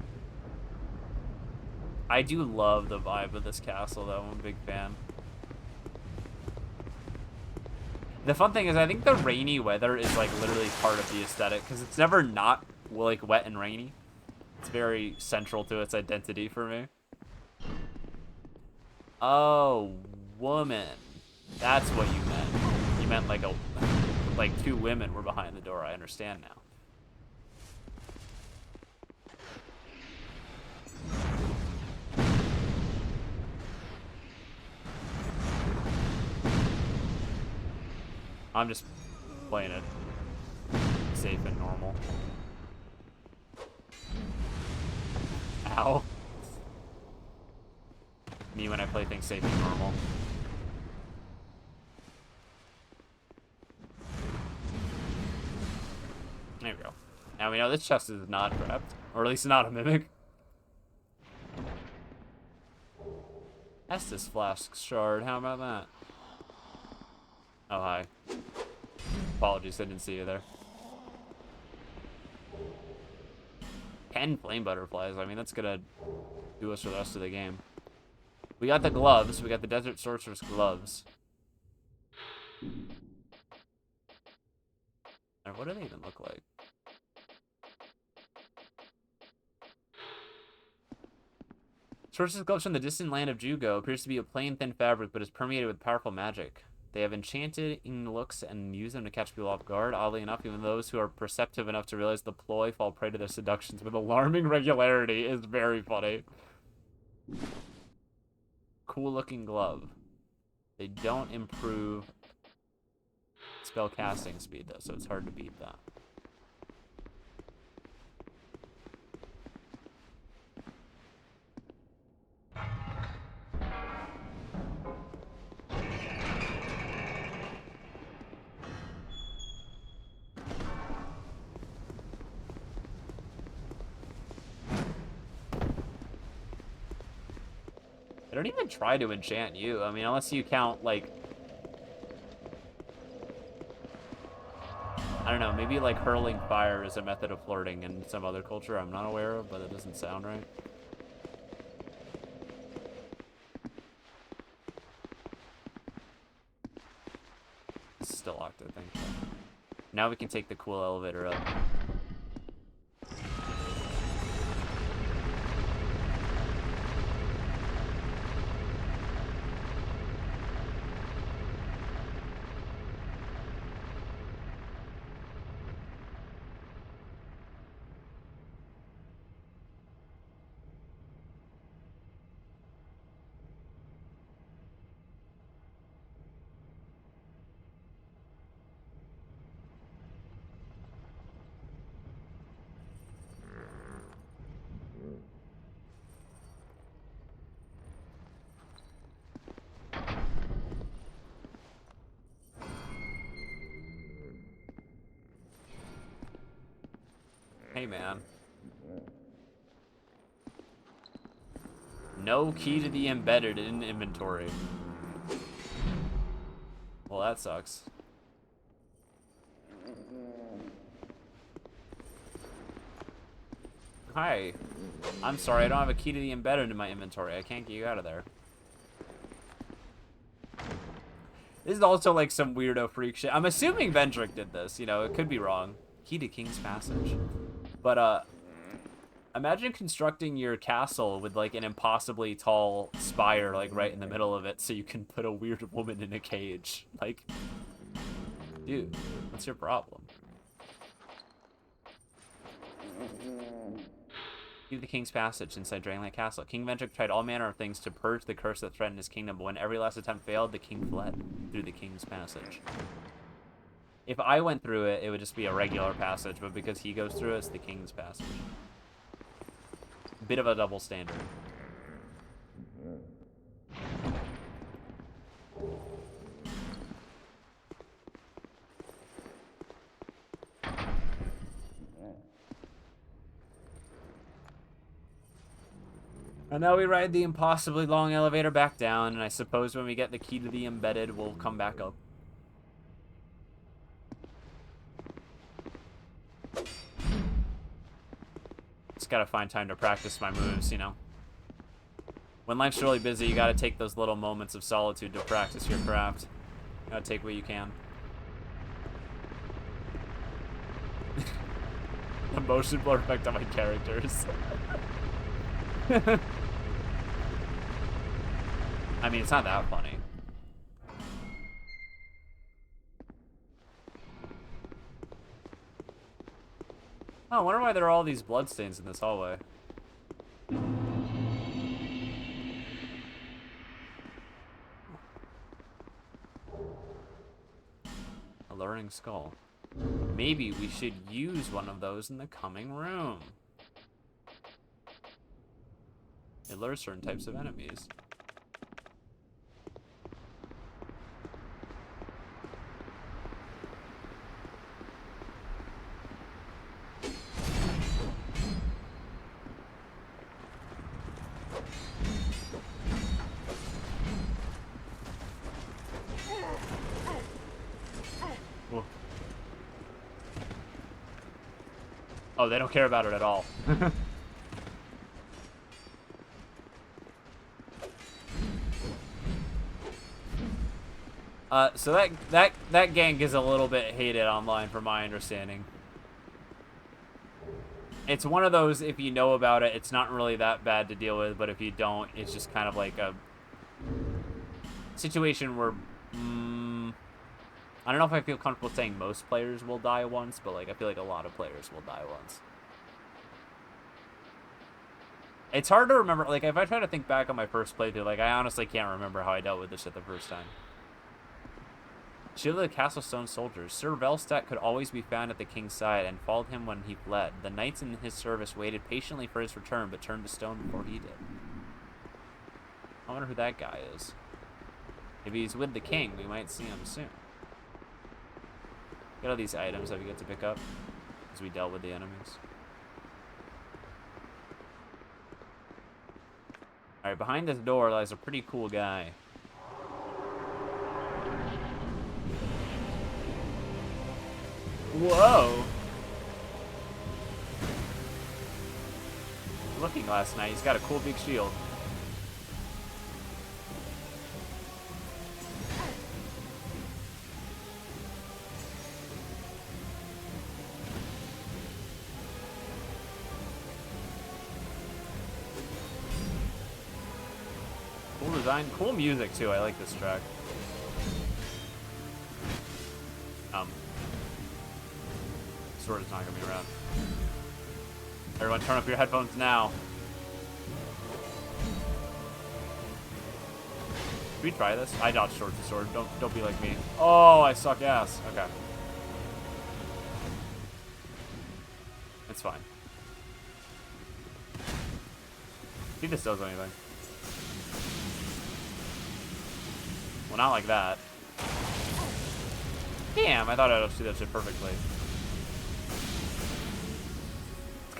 I do love the vibe of this castle, though. I'm a big fan. The fun thing is, I think the rainy weather is, like, literally part of the aesthetic, because it's never not, like, wet and rainy. It's very central to its identity for me. Oh, woman. That's what you meant. You meant, like, like, two women were behind the door. I understand now. I'm just playing it safe and normal. Ow. Me when I play things safe and normal. There we go. Now we know this chest is not trapped. Or at least not a mimic. Estus Flask Shard, how about that? Oh, hi. Apologies, I didn't see you there. 10 flame butterflies. I mean, that's gonna do us for the rest of the game. We got the gloves. We got the Desert Sorcerer's gloves. And what do they even look like? Sorcerer's gloves from the distant land of Jugo appears to be a plain, thin fabric, but is permeated with powerful magic. They have enchanting looks and use them to catch people off guard. Oddly enough, even those who are perceptive enough to realize the ploy fall prey to their seductions with alarming regularity. Is very funny. Cool looking glove. They don't improve spell casting speed though, so it's hard to beat that. I don't even try to enchant you. I mean, unless you count, like... I don't know, maybe, like, hurling fire is a method of flirting in some other culture I'm not aware of, but it doesn't sound right. It's still locked, I think. Now we can take the cool elevator up. Hey, man. No key to the embedded in inventory. Well, that sucks. Hi. I'm sorry, I don't have a key to the embedded in my inventory. I can't get you out of there. This is also like some weirdo freak shit. I'm assuming Vendrick did this. You know, it could be wrong. Key to King's Passage. But, imagine constructing your castle with like an impossibly tall spire like right in the middle of it so you can put a weird woman in a cage. Like, dude, what's your problem? Key to the King's Passage inside Dragonlight Castle. King Vendrick tried all manner of things to purge the curse that threatened his kingdom, but when every last attempt failed, the king fled through the King's Passage. If I went through it, it would just be a regular passage, but because he goes through it, it's the King's Passage. Bit of a double standard. And now we ride the impossibly long elevator back down, and I suppose when we get the key to the embedded, we'll come back up. Just gotta find time to practice my moves, you know? When life's really busy, you gotta take those little moments of solitude to practice your craft. You gotta take what you can. The motion blur effect on my characters. I mean, it's not that funny. Oh, I wonder why there are all these bloodstains in this hallway. Alluring skull. Maybe we should use one of those in the coming room. It lures certain types of enemies. Whoa. Oh, they don't care about it at all. So that gank is a little bit hated online, from my understanding. It's one of those, if you know about it, it's not really that bad to deal with, but if you don't, it's just kind of like a situation where, I don't know if I feel comfortable saying most players will die once, but like I feel like a lot of players will die once. It's hard to remember, like if I try to think back on my first playthrough, like I honestly can't remember how I dealt with this shit the first time. Shield of the Castlestone soldiers. Sir Velstadt could always be found at the king's side and followed him when he fled. The knights in his service waited patiently for his return, but turned to stone before he did. I wonder who that guy is. If he's with the king, we might see him soon. Get all these items that we get to pick up as we dealt with the enemies. Alright, behind this door lies a pretty cool guy. Whoa! Looking last night, he's got a cool big shield. Cool design, cool music too. I like this track. Sword is not gonna be around. Everyone, turn up your headphones now. Should we try this? I dodged sword to sword. Don't be like me. Oh, I suck ass. Okay. It's fine. See if this does anything. Well, not like that. Damn, I thought I'd see that shit perfectly.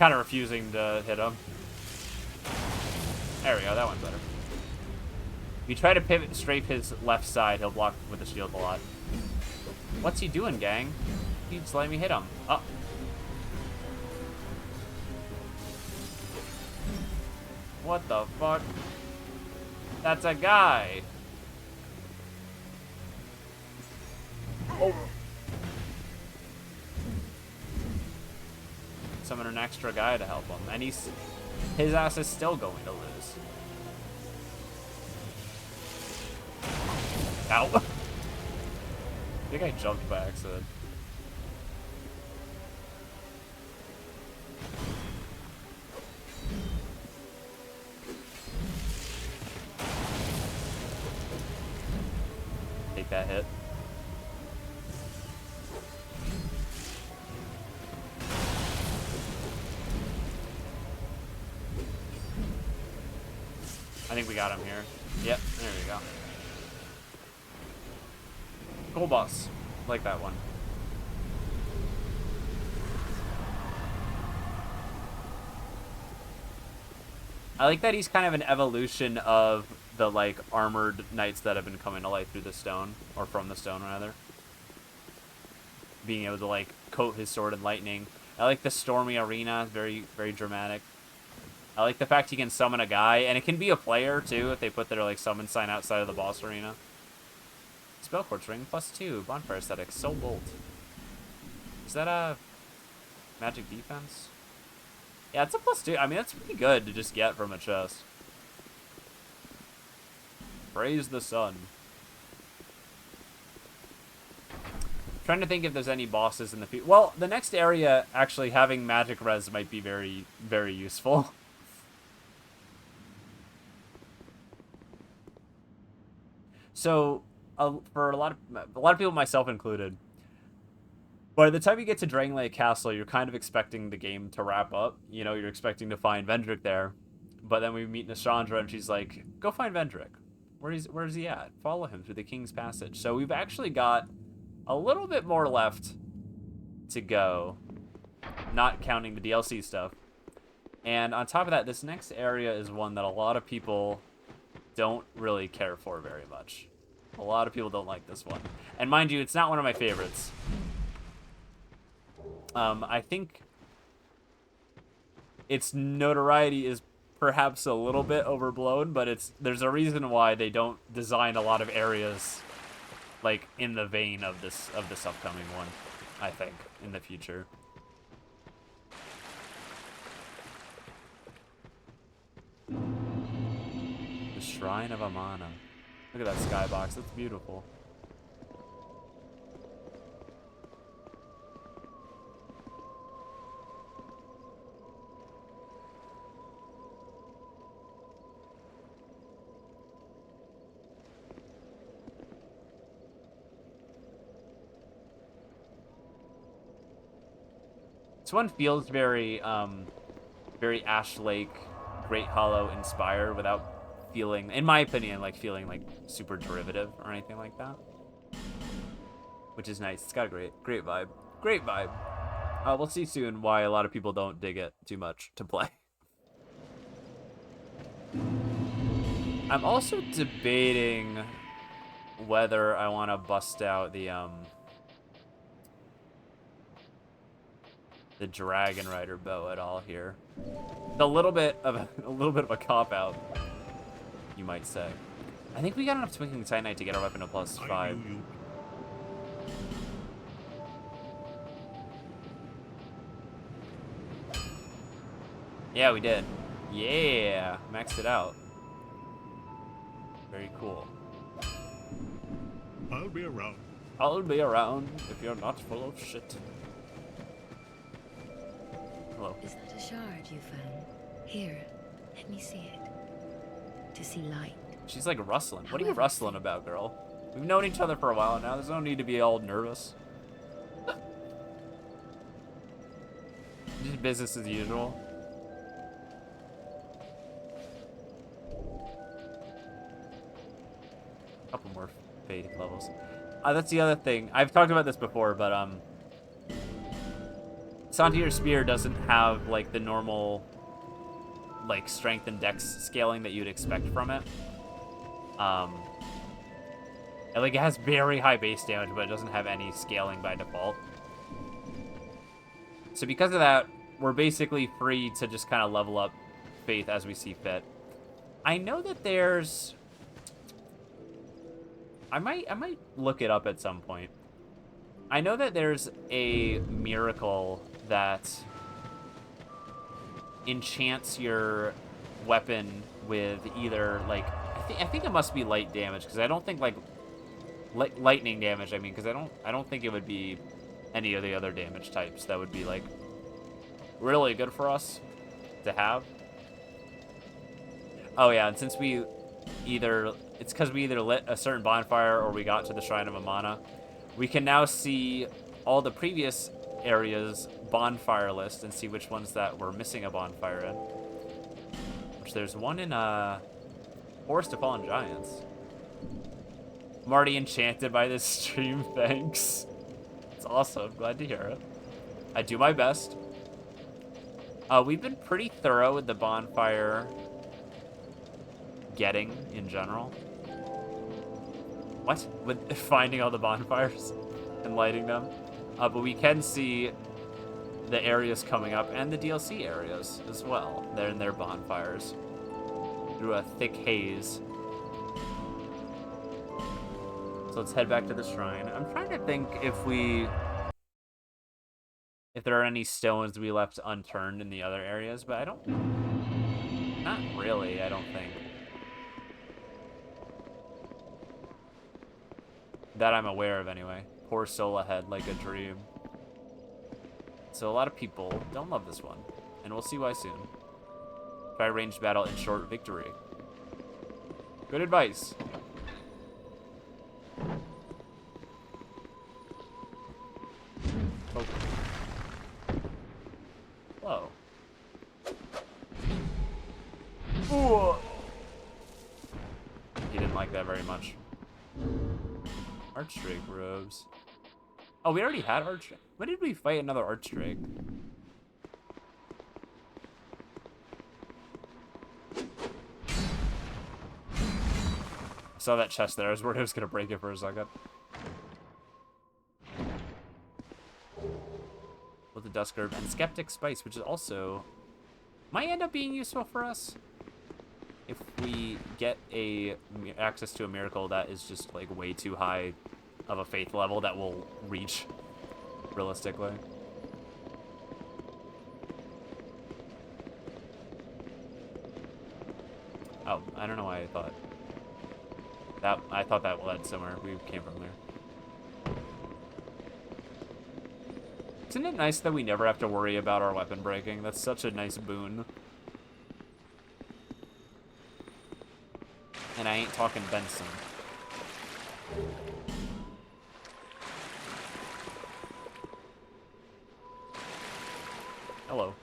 kind of refusing to hit him. There we go, that one's better. If you try to pivot strafe his left side, he'll block with the shield a lot. What's he doing, gang? He's letting me hit him. Oh. What the fuck? That's a guy. Oh. Summon an extra guy to help him, and his ass is still going to lose. Ow. I think I jumped by accident. Take that hit. I think we got him here. Yep, there we go. Cool boss. Like that one. I like that he's kind of an evolution of the, like, armored knights that have been coming to life through the stone. Or from the stone, rather. Being able to, like, coat his sword in lightning. I like the stormy arena. Very, very dramatic. I like the fact he can summon a guy, and it can be a player, too, if they put their, like, summon sign outside of the boss arena. Spell Quartz Ring, +2, Bonfire Aesthetic, Soul Bolt. Is that a magic defense? Yeah, it's a +2. I mean, that's pretty good to just get from a chest. Praise the sun. Trying to think if there's any bosses in the future. Well, the next area, actually, having magic res might be very, very useful. So, for a lot of people, myself included, by the time you get to Dragon Lake Castle, you're kind of expecting the game to wrap up. You know, you're expecting to find Vendrick there, but then we meet Nashandra, and she's like, "Go find Vendrick. Where's he at? Follow him through the King's Passage." So we've actually got a little bit more left to go, not counting the DLC stuff. And on top of that, this next area is one that a lot of people don't really care for very much. A lot of people don't like this one. And mind you, it's not one of my favorites. I think its notoriety is perhaps a little bit overblown, but there's a reason why they don't design a lot of areas like in the vein of this upcoming one, I think, in the future. The Shrine of Amana. Look at that skybox. That's beautiful. This one feels very, very Ash Lake, Great Hollow inspired without feeling, in my opinion, like feeling like super derivative or anything like that. Which is nice. It's got a great vibe. Great vibe. We'll see soon why a lot of people don't dig it too much to play. I'm also debating whether I want to bust out the Dragon Rider bow at all here. A little bit of a cop out, you might say. I think we got enough Twinkling Titanite to get our weapon to +5. Yeah, we did. Yeah, maxed it out. Very cool. I'll be around. I'll be around if you're not full of shit. Hello. Is that a shard you found? Here, let me see it. To see light. She's like rustling. What are you rustling about, girl? We've known each other for a while now. There's no need to be all nervous. Just business as usual. Couple more fade levels. That's the other thing. I've talked about this before, but Santir's Spear doesn't have, like, the normal, like, strength and dex scaling that you'd expect from it. And, like, it has very high base damage, but it doesn't have any scaling by default. So because of that, we're basically free to just kind of level up Faith as we see fit. I know that there's... I might look it up at some point. I know that there's a miracle that enchants your weapon with either, like... I think it must be light damage, because I don't think, like... lightning damage, I mean, because I don't think it would be any of the other damage types that would be, like, really good for us to have. Oh, yeah, and since we either... It's because we either lit a certain bonfire or we got to the Shrine of Amana. We can now see all the previous areas' bonfire list and see which ones that we're missing a bonfire in. Which there's one in Forest of Fallen Giants. I'm already enchanted by this stream, thanks. It's awesome, glad to hear it. I do my best. We've been pretty thorough with the bonfire getting in general. What? With finding all the bonfires and lighting them. But we can see the areas coming up and the DLC areas as well. They're in their bonfires through a thick haze. So let's head back to the shrine. I'm trying to think if there are any stones we left unturned in the other areas, but I don't... Not really, I don't think. That I'm aware of, anyway. Poor soul ahead, like a dream. So a lot of people don't love this one, and we'll see why soon. Try ranged battle in short victory. Good advice. Oh. Whoa. Ooh. He didn't like that very much. Archdrake robes. Oh, we already had Archdrake. When did we fight another Archdrake? I saw that chest there. I was worried I was going to break it for a second. With the Dusk Herb and Skeptic Spice, which is also... might end up being useful for us. If we get access to a miracle that is just, like, way too high of a faith level that we'll reach, realistically. Oh, I don't know why I thought that led somewhere. We came from there. Isn't it nice that we never have to worry about our weapon breaking? That's such a nice boon. And I ain't talking Benson. Hello.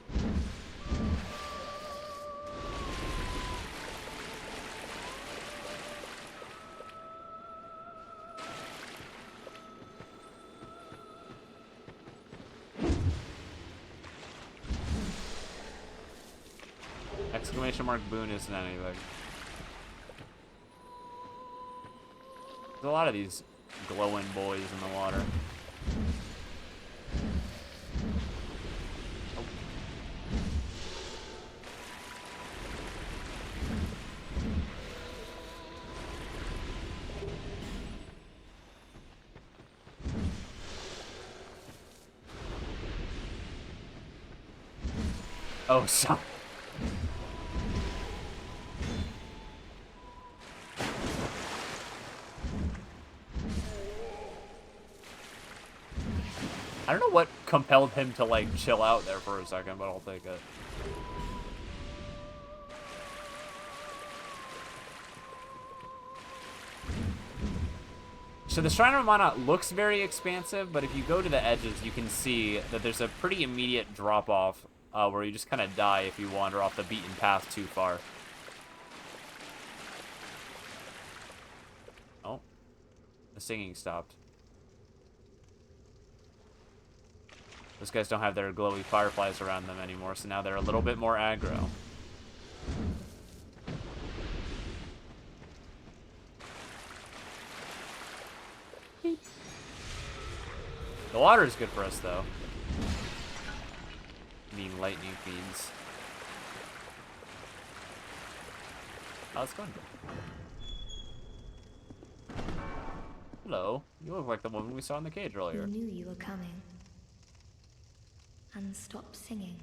Exclamation mark boon isn't anything. There's a lot of these glowing boys in the water. Oh, sorry. I don't know what compelled him to, like, chill out there for a second, but I'll take it. So the Shrine of Amana looks very expansive, but if you go to the edges, you can see that there's a pretty immediate drop-off where you just kind of die if you wander off the beaten path too far. Oh. The singing stopped. Those guys don't have their glowy fireflies around them anymore, so now they're a little bit more aggro. The water is good for us, though. I mean, lightning fiends. How's it going? Hello. You look like the woman we saw in the cage We earlier. knew you were coming. And stop singing.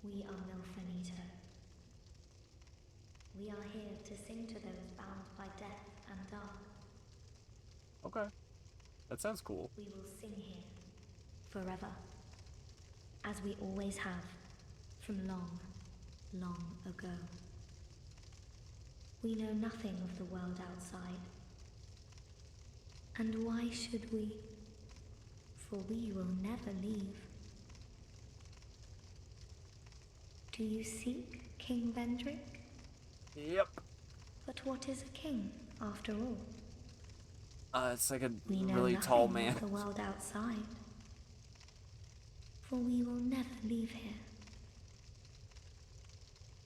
We are Milfanito. We are here to sing to those bound by death and dark. Okay. That sounds cool. We will sing here forever, as we always have, from long, long ago. We know nothing of the world outside. And why should we? For we will never leave. Do you seek King Vendrick? Yep. But what is a king, after all? It's like a We know really nothing tall man. of the world outside. For we will never leave here.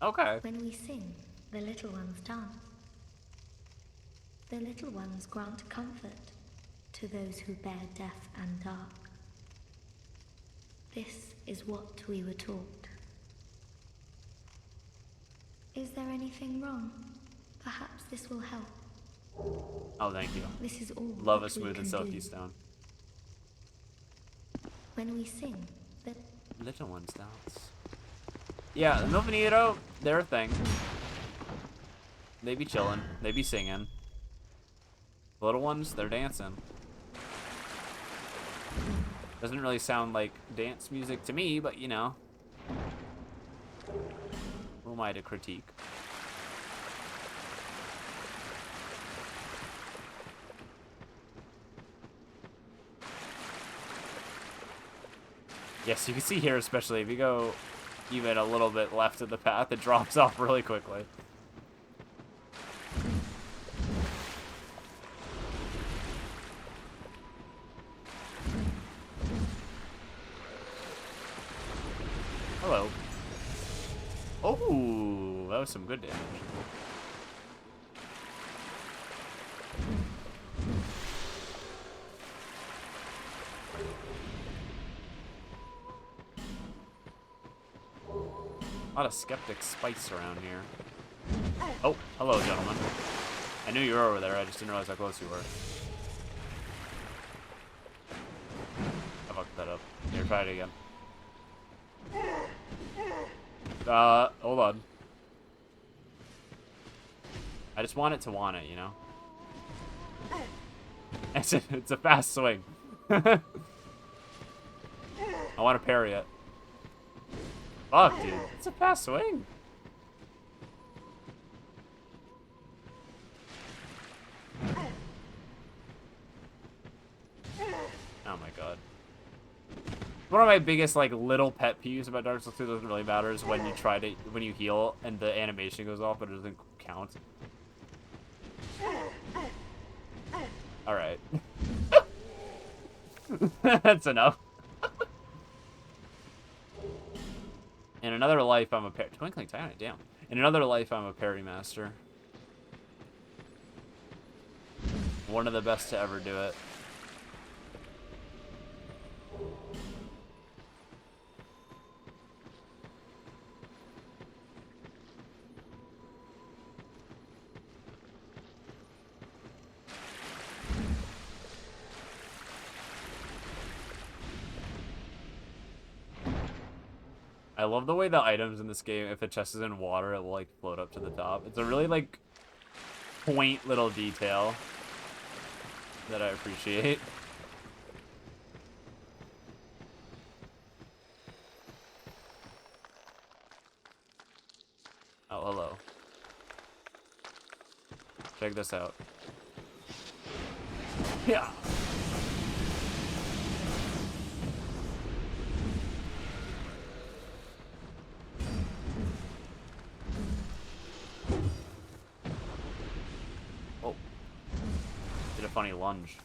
Okay. When we sing, the little ones dance. The little ones grant comfort to those who bear death and dark. This is what we were taught. Is there anything wrong? Perhaps this will help. Oh, thank you. This is all Love that a smooth we and can silky do. stone. When we sing, the Little ones dance. Yeah, the Milfanito, they're a thing. They be chilling. They be singing. The little ones, they're dancing. Doesn't really sound like dance music to me, but you know. Who am I to critique? Yes, you can see here, especially if you go even a little bit left of the path, it drops off really quickly. Hello. Oh, that was some good damage. A lot of skeptic spice around here. Oh, hello, gentlemen. I knew you were over there, I just didn't realize how close you were. I fucked that up. Here, try it again. Hold on. I just want it to want it, you know? It's a fast swing. I want to parry it. Fuck, dude. It's a fast swing. Oh my god. One of my biggest, like, little pet peeves about Dark Souls 2 doesn't really matter is when you when you heal and the animation goes off, but it doesn't count. Alright. That's enough. In another life, I'm a Twinkling Tiny, damn. In another life, I'm a parry master. One of the best to ever do it. I love the way the items in this game, if the chest is in water, it will, like, float up to the top. It's a really, like, quaint little detail that I appreciate. Oh, hello. Check this out. Yeah. Oh. Did a funny lunge.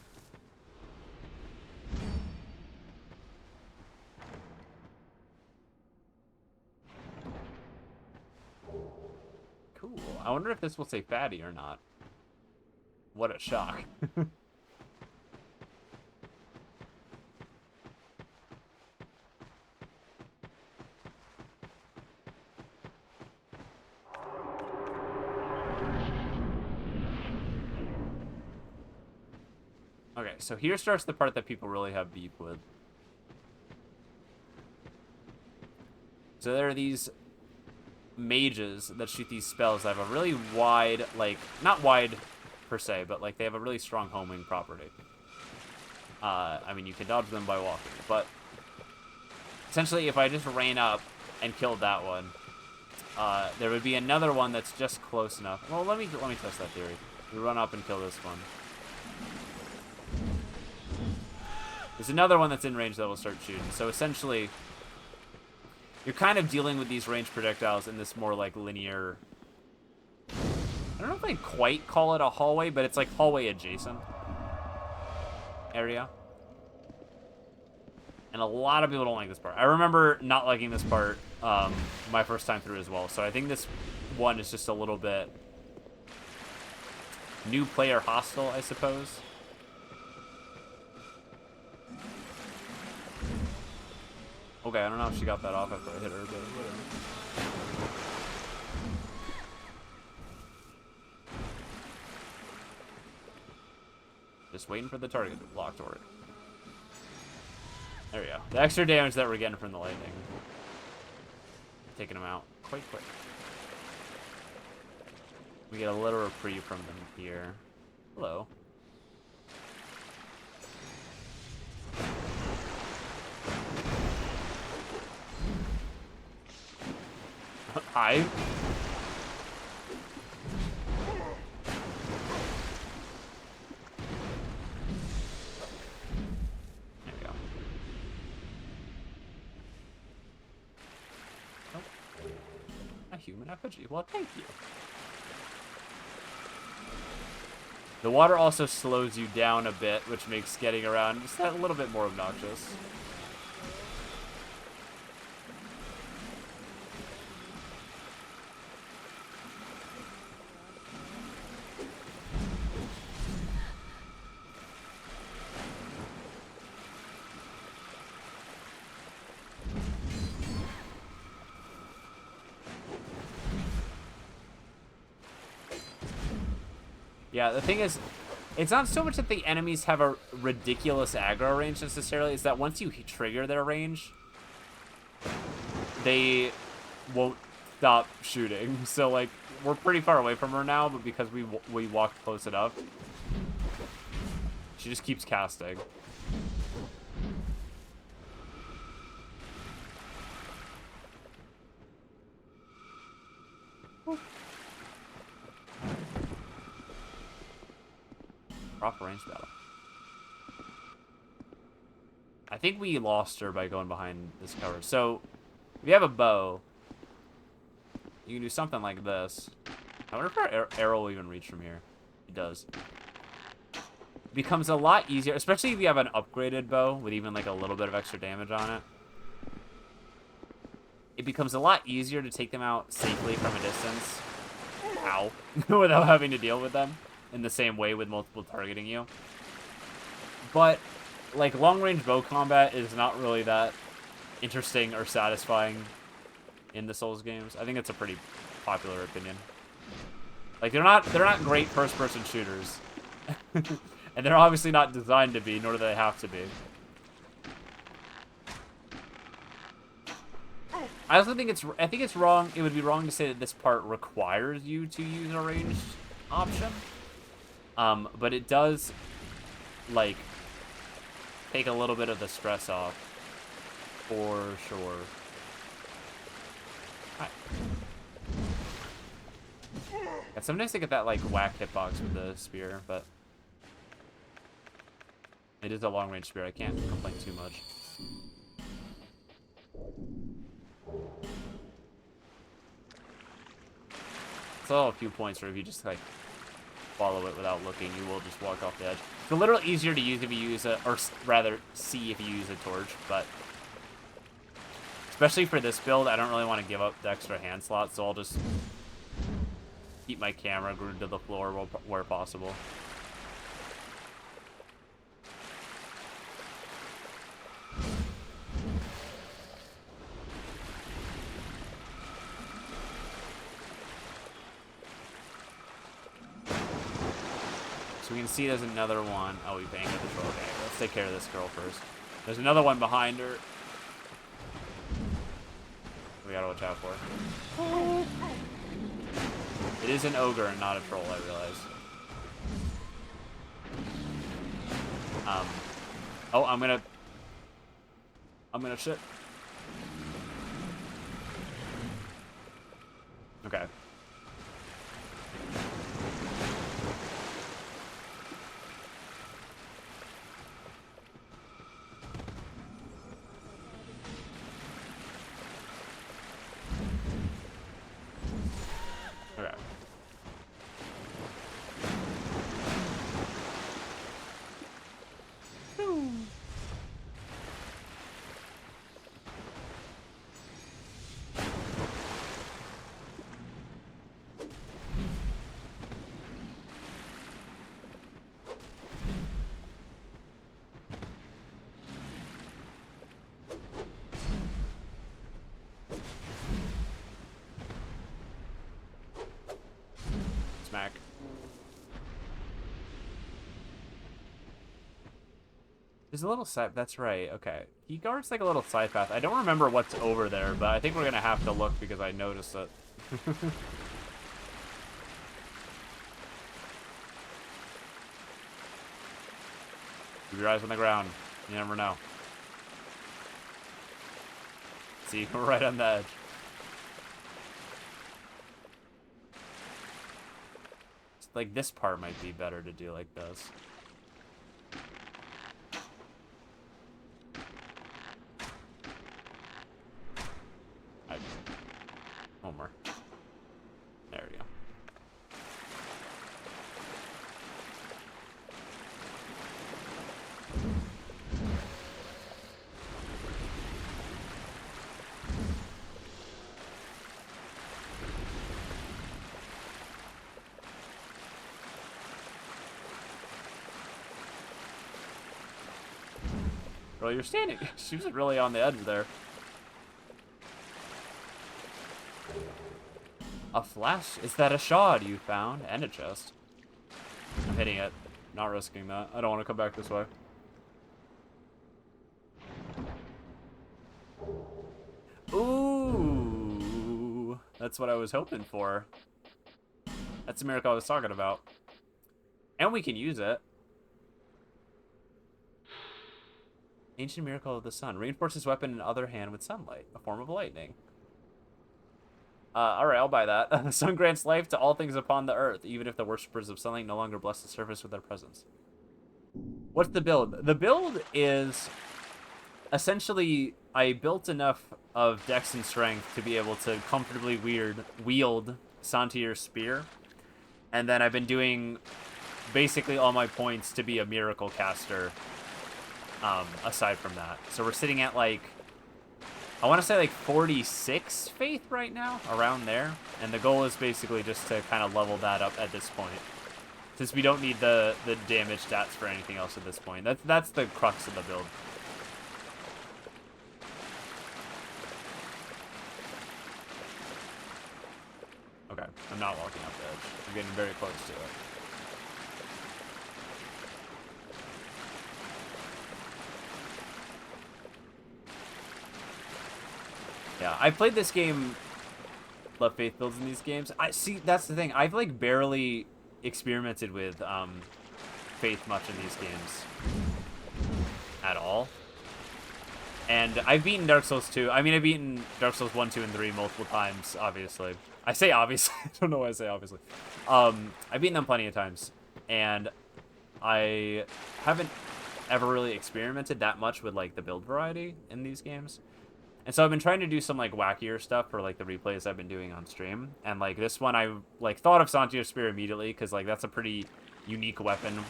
Ooh, I wonder if this will say fatty or not. What a shock. Okay, so here starts the part that people really have beef with. So there are these mages that shoot these spells that have a really wide, like, not wide per se, but like they have a really strong homing property. I mean, you can dodge them by walking, but essentially if I just ran up and killed that one, there would be another one that's just close enough. Well, let me test that theory. We run up and kill this one. There's another one that's in range that will start shooting. So essentially, you're kind of dealing with these ranged projectiles in this more like linear... I don't know if I'd quite call it a hallway, but it's like hallway adjacent area. And a lot of people don't like this part. I remember not liking this part my first time through as well. So I think this one is just a little bit new player hostile, I suppose. Okay, I don't know if she got that off after I hit her, but whatever. Just waiting for the target lock to work. There we go. The extra damage that we're getting from the lightning. Taking them out quite quick. We get a little reprieve from them here. Hello. Hi. There we go. Oh. A human effigy. Well, thank you. The water also slows you down a bit, which makes getting around just that a little bit more obnoxious. Yeah, the thing is, it's not so much that the enemies have a ridiculous aggro range necessarily, it's that once you trigger their range, they won't stop shooting. So, like, we're pretty far away from her now, but because we walked close enough, she just keeps casting. Proper range battle. I think we lost her by going behind this cover. So, if you have a bow, you can do something like this. I wonder if our arrow will even reach from here. It does. It becomes a lot easier, especially if you have an upgraded bow with even like a little bit of extra damage on it. It becomes a lot easier to take them out safely from a distance. Ow. Without having to deal with them in the same way with multiple targeting you. But, like, long-range bow combat is not really that interesting or satisfying in the Souls games. I think it's a pretty popular opinion. Like, they're not great first-person shooters. And they're obviously not designed to be, nor do they have to be. I also think it's wrong. It would be wrong to say that this part requires you to use a ranged option. But it does, like, take a little bit of the stress off, for sure. Hi. And sometimes they get that, like, whack hitbox with the spear, but it is a long-range spear. I can't complain too much. So a few points where if you just, like, follow it without looking, you will just walk off the edge. It's a little easier to use if you use a, or rather, see if you use a torch, but especially for this build, I don't really want to give up the extra hand slot, so I'll just keep my camera glued to the floor where possible. So we can see there's another one. Oh, we banged at the troll. Okay, let's take care of this girl first. There's another one behind her. We gotta watch out for. It is an ogre and not a troll, I realize. Oh, I'm gonna shit. Okay. Okay. Smack. There's a little side. That's right. Okay. He guards like a little side path. I don't remember what's over there, but I think we're gonna have to look because I noticed it. Keep your eyes on the ground. You never know. See, we're right on the edge. Like, this part might be better to do like this. One more. There we go. Bro, you're standing. She was really on the edge there. A flash? Is that a shard you found? And a chest. I'm hitting it. Not risking that. I don't want to come back this way. Ooh. That's what I was hoping for. That's the miracle I was talking about. And we can use it. Ancient miracle of the sun. Reinforces weapon in other hand with sunlight. A form of lightning. Alright, I'll buy that. The sun grants life to all things upon the earth, even if the worshippers of sunlight no longer bless the surface with their presence. What's the build? The build is essentially I built enough of dex and strength to be able to comfortably wield Santier's spear. And then I've been doing basically all my points to be a miracle caster aside from that. So we're sitting at like, I want to say like 46 faith right now, around there. And the goal is basically just to kind of level that up at this point. Since we don't need the damage stats for anything else at this point. That's the crux of the build. Okay, I'm not walking off the edge. I'm getting very close to it. Yeah, I played this game, love faith builds in these games. I see, that's the thing. I've like barely experimented with faith much in these games at all. And I've beaten Dark Souls 2. I mean, I've beaten Dark Souls 1, 2, and 3 multiple times, obviously. I say obviously. I don't know why I say obviously. I've beaten them plenty of times. And I haven't ever really experimented that much with like the build variety in these games. And so I've been trying to do some like wackier stuff for like the replays I've been doing on stream. And like this one, I like thought of Santier's Spear immediately because like that's a pretty unique weapon.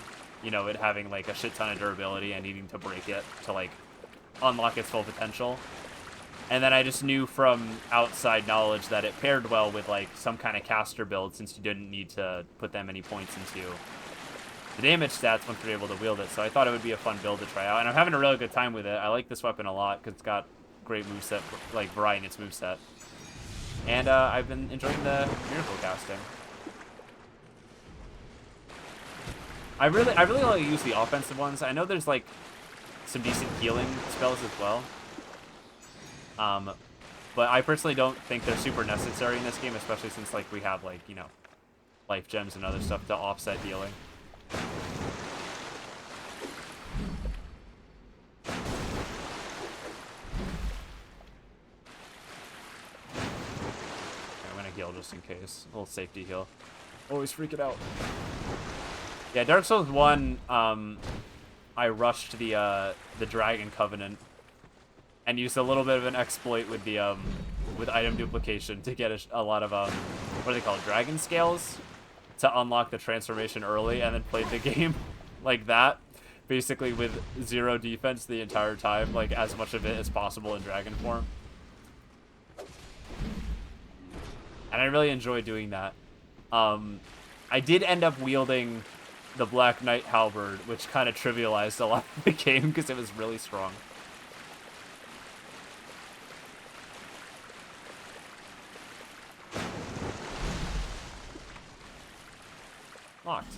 You know, it having like a shit ton of durability and needing to break it to like unlock its full potential. And then I just knew from outside knowledge that it paired well with, like, some kind of caster build, since you didn't need to put that many points into the damage stats once you're able to wield it. So I thought it would be a fun build to try out. And I'm having a really good time with it. I like this weapon a lot because it's got great moveset, like, variety in its moveset. And I've been enjoying the miracle casting. I really like to use the offensive ones. I know there's, like, some decent healing spells as well. But I personally don't think they're super necessary in this game, especially since, like, we have, like, you know, life gems and other stuff to offset healing. I'm gonna heal just in case. A little safety heal. Always freak it out. Yeah, Dark Souls 1, I rushed the Dragon Covenant and used a little bit of an exploit with the with item duplication to get a lot of what are they called, dragon scales, to unlock the transformation early, and then played the game like that, basically with 0 defense the entire time, like as much of it as possible in dragon form. And I really enjoy doing that. I did end up wielding the Black Knight Halberd, which kind of trivialized a lot of the game because it was really strong. Locked.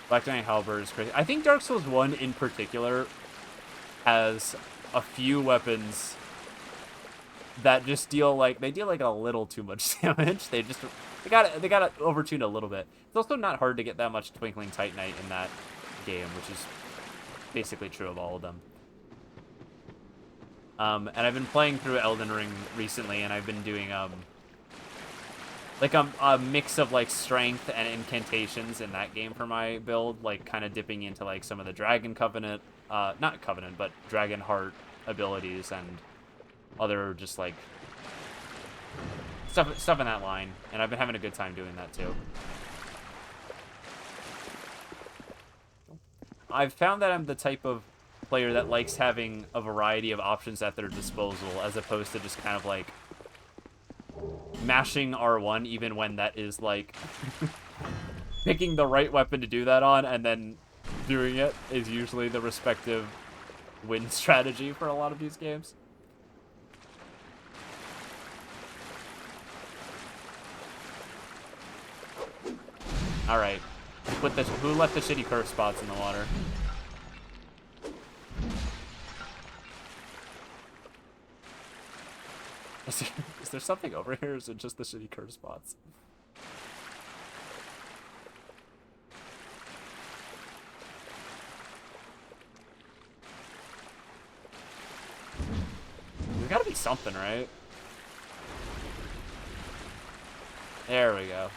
Black Knight Halberd is crazy. I think Dark Souls 1 in particular has a few weapons that just deal like a little too much damage. They gotta overtune a little bit. It's also not hard to get that much Twinkling Titanite in that game, which is basically true of all of them. And I've been playing through Elden Ring recently, and I've been doing like a mix of like strength and incantations in that game for my build, like kind of dipping into like some of the Dragon Covenant, not Covenant, but Dragon Heart abilities and other just like stuff in that line. And I've been having a good time doing that too. I've found that I'm the type of player that likes having a variety of options at their disposal, as opposed to just kind of like mashing R1 even when that is like picking the right weapon to do that on, and then doing it is usually the respective win strategy for a lot of these games. Alright. Who left the shitty curve spots in the water? Is there something over here, or is it just the shitty curve spots? There's gotta be something, right? There we go.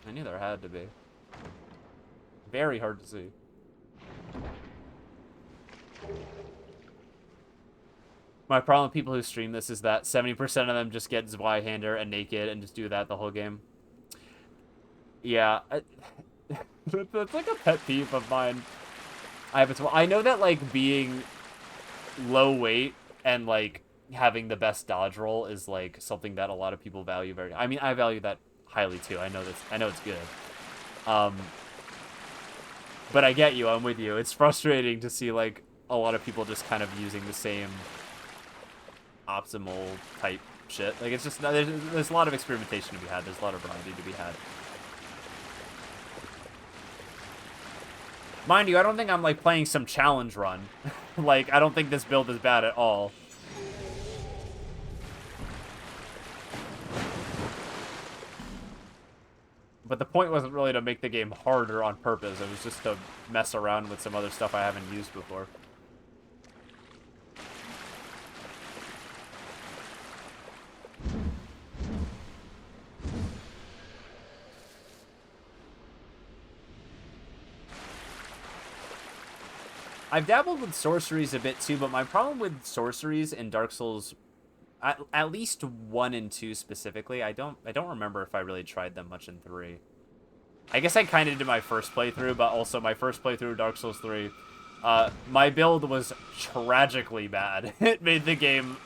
I knew there had to be. Very hard to see. My problem with people who stream this is that 70% of them just get Zweihander and naked and just do that the whole game. Yeah. That's like a pet peeve of mine. I know that, like, being low weight and, like, having the best dodge roll is, like, something that a lot of people value very... I mean, I value that highly, too. I know it's good. But I get you. I'm with you. It's frustrating to see, like, a lot of people just kind of using the same optimal type shit. Like, it's just... There's a lot of experimentation to be had. There's a lot of variety to be had. Mind you, I don't think I'm, like, playing some challenge run. Like, I don't think this build is bad at all. But the point wasn't really to make the game harder on purpose. It was just to mess around with some other stuff I haven't used before. I've dabbled with sorceries a bit too, but my problem with sorceries in Dark Souls, At least 1 and 2 specifically. I don't remember if I really tried them much in 3. I guess I kind of did my first playthrough, but also my first playthrough of Dark Souls 3, my build was tragically bad. It made the game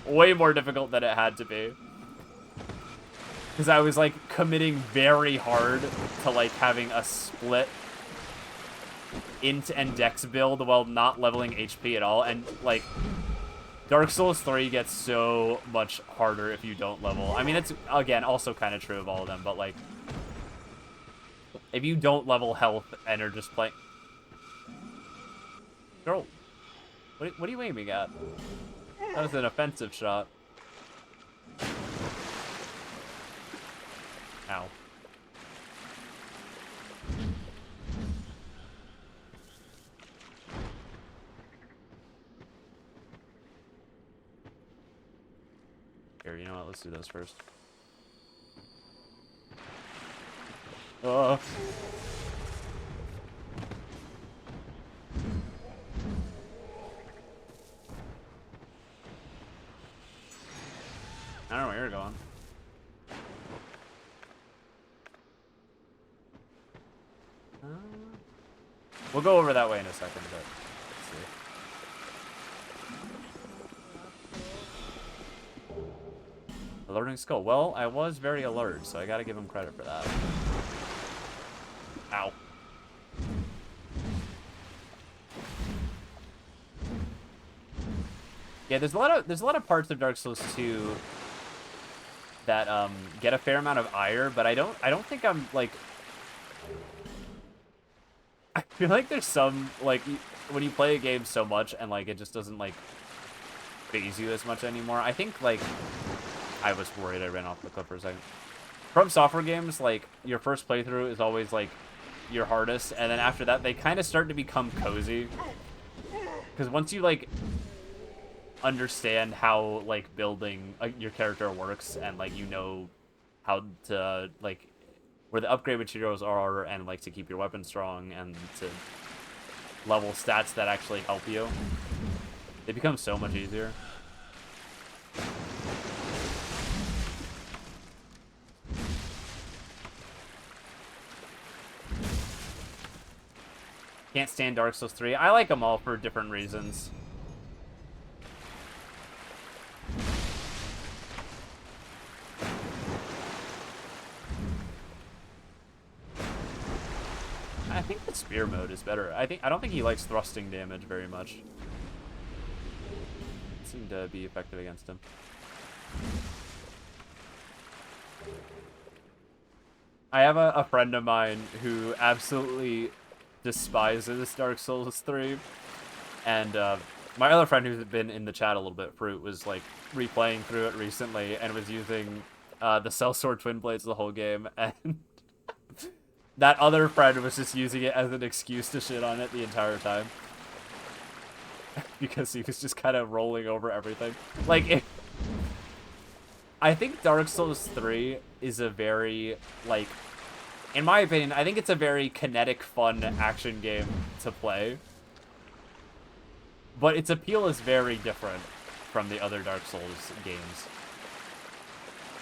way more difficult than it had to be. Because I was, like, committing very hard to, like, having a split int and dex build while not leveling HP at all. And, like, Dark Souls 3 gets so much harder if you don't level. I mean, it's, again, also kind of true of all of them, but, like, if you don't level health and are just playing... Girl, what are you aiming at? That was an offensive shot. Ow. Here, you know what? Let's do those first. I don't know where you're going. We'll go over that way in a second, but let's see. Alerting skull. Well, I was very alert, so I gotta give him credit for that. Ow. Yeah, there's a lot of parts of Dark Souls 2 that get a fair amount of ire, but I don't think I'm like... I feel like there's some, like, when you play a game so much and, like, it just doesn't, like, phase you as much anymore. I think, like, I was worried I ran off the clip for a second. From software games, like, your first playthrough is always, like, your hardest, and then after that, they kind of start to become cozy. Because once you, like, understand how, like, building your character works and, like, you know how to, like... where the upgrade materials are, and like to keep your weapon strong and to level stats that actually help you, they become so much easier. Can't stand Dark Souls 3. I like them all for different reasons. I think the spear mode is better. I don't think he likes thrusting damage very much. It seemed to be effective against him. I have a friend of mine who absolutely despises Dark Souls 3, and my other friend who's been in the chat a little bit, Fruit, was like replaying through it recently and was using the Sellsword Twin Blades the whole game, and that other friend was just using it as an excuse to shit on it the entire time. Because he was just kind of rolling over everything. Like, I think Dark Souls 3 is a very, like... in my opinion, I think it's a very kinetic, fun action game to play. But its appeal is very different from the other Dark Souls games.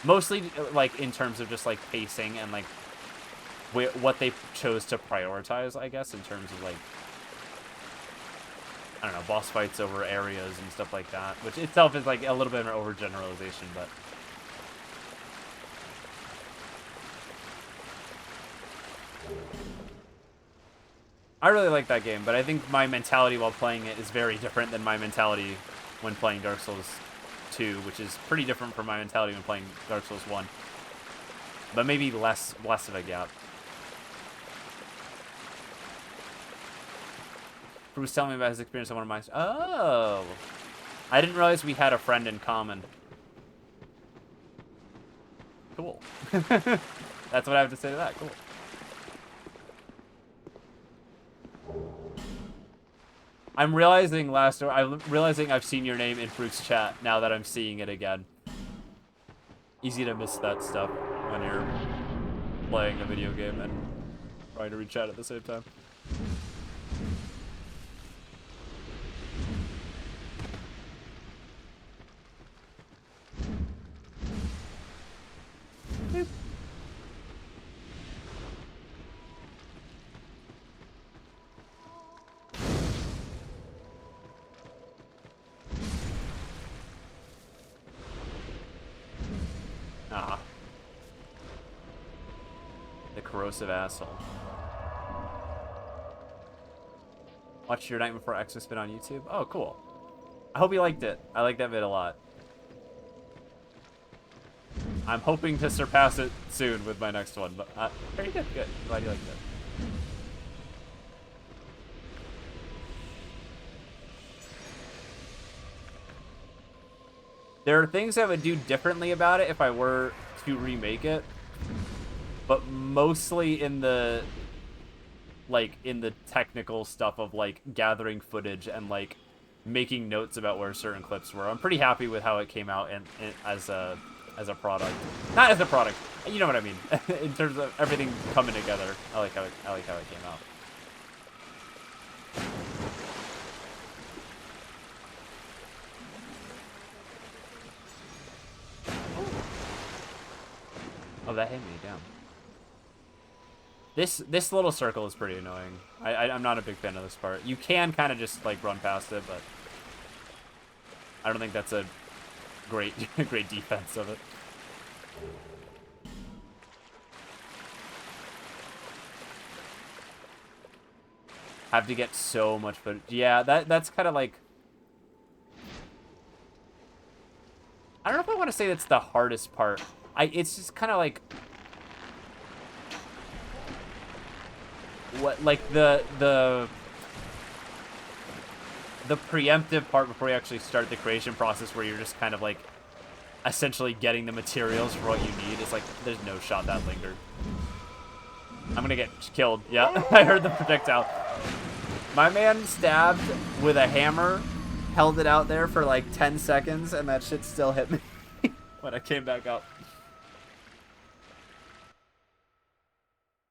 Mostly, like, in terms of just, like, pacing and, like, what they chose to prioritize, I guess, in terms of, like, I don't know, boss fights over areas and stuff like that, which itself is, like, a little bit of an overgeneralization, but... I really like that game, but I think my mentality while playing it is very different than my mentality when playing Dark Souls 2, which is pretty different from my mentality when playing Dark Souls 1. But maybe less of a gap. Who was telling me about his experience on one of my... Oh! I didn't realize we had a friend in common. Cool. That's what I have to say to that. Cool. I'm realizing I've seen your name in Fruit's chat now that I'm seeing it again. Easy to miss that stuff when you're playing a video game and trying to read chat at the same time. Ah. The corrosive asshole. Watched your Night Before Xmas vid on YouTube. Oh, cool. I hope you liked it. I like that vid a lot. I'm hoping to surpass it soon with my next one, but very good, good. Glad you liked it. There are things I would do differently about it if I were to remake it, but mostly in the technical stuff of like gathering footage and like making notes about where certain clips were. I'm pretty happy with how it came out and as a product, not as a product. You know what I mean? In terms of everything coming together, I like how it came out. Oh, that hit me, damn. This little circle is pretty annoying. I'm not a big fan of this part. You can kind of just like run past it, but I don't think that's a great great defense of it. Have to get so much footage. Yeah, that's kind of like, I don't know if I want to say that's the hardest part. It's just kind of like what, like the preemptive part before you actually start the creation process, where you're just kind of like essentially getting the materials for what you need. It's like there's no shot that lingered. I'm gonna get killed. Yeah, I heard the projectile. My man stabbed with a hammer, held it out there for like 10 seconds, and that shit still hit me when I came back up.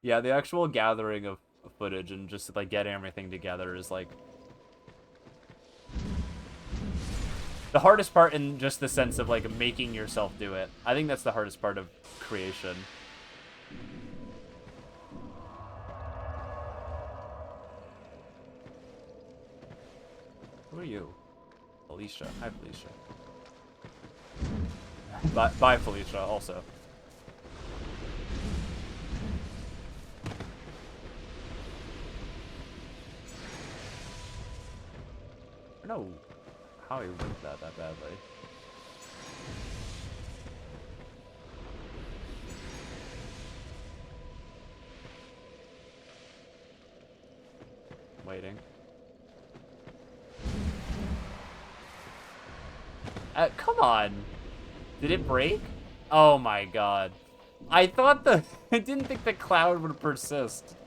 Yeah, the actual gathering of footage and just like getting everything together is like the hardest part, in just the sense of like making yourself do it. I think that's the hardest part of creation. Who are you? Felicia. Hi, Felicia. Bye, Felicia, also. I don't know how he whipped that badly. Waiting. Come on. Did it break? Oh my god. I thought I didn't think the cloud would persist.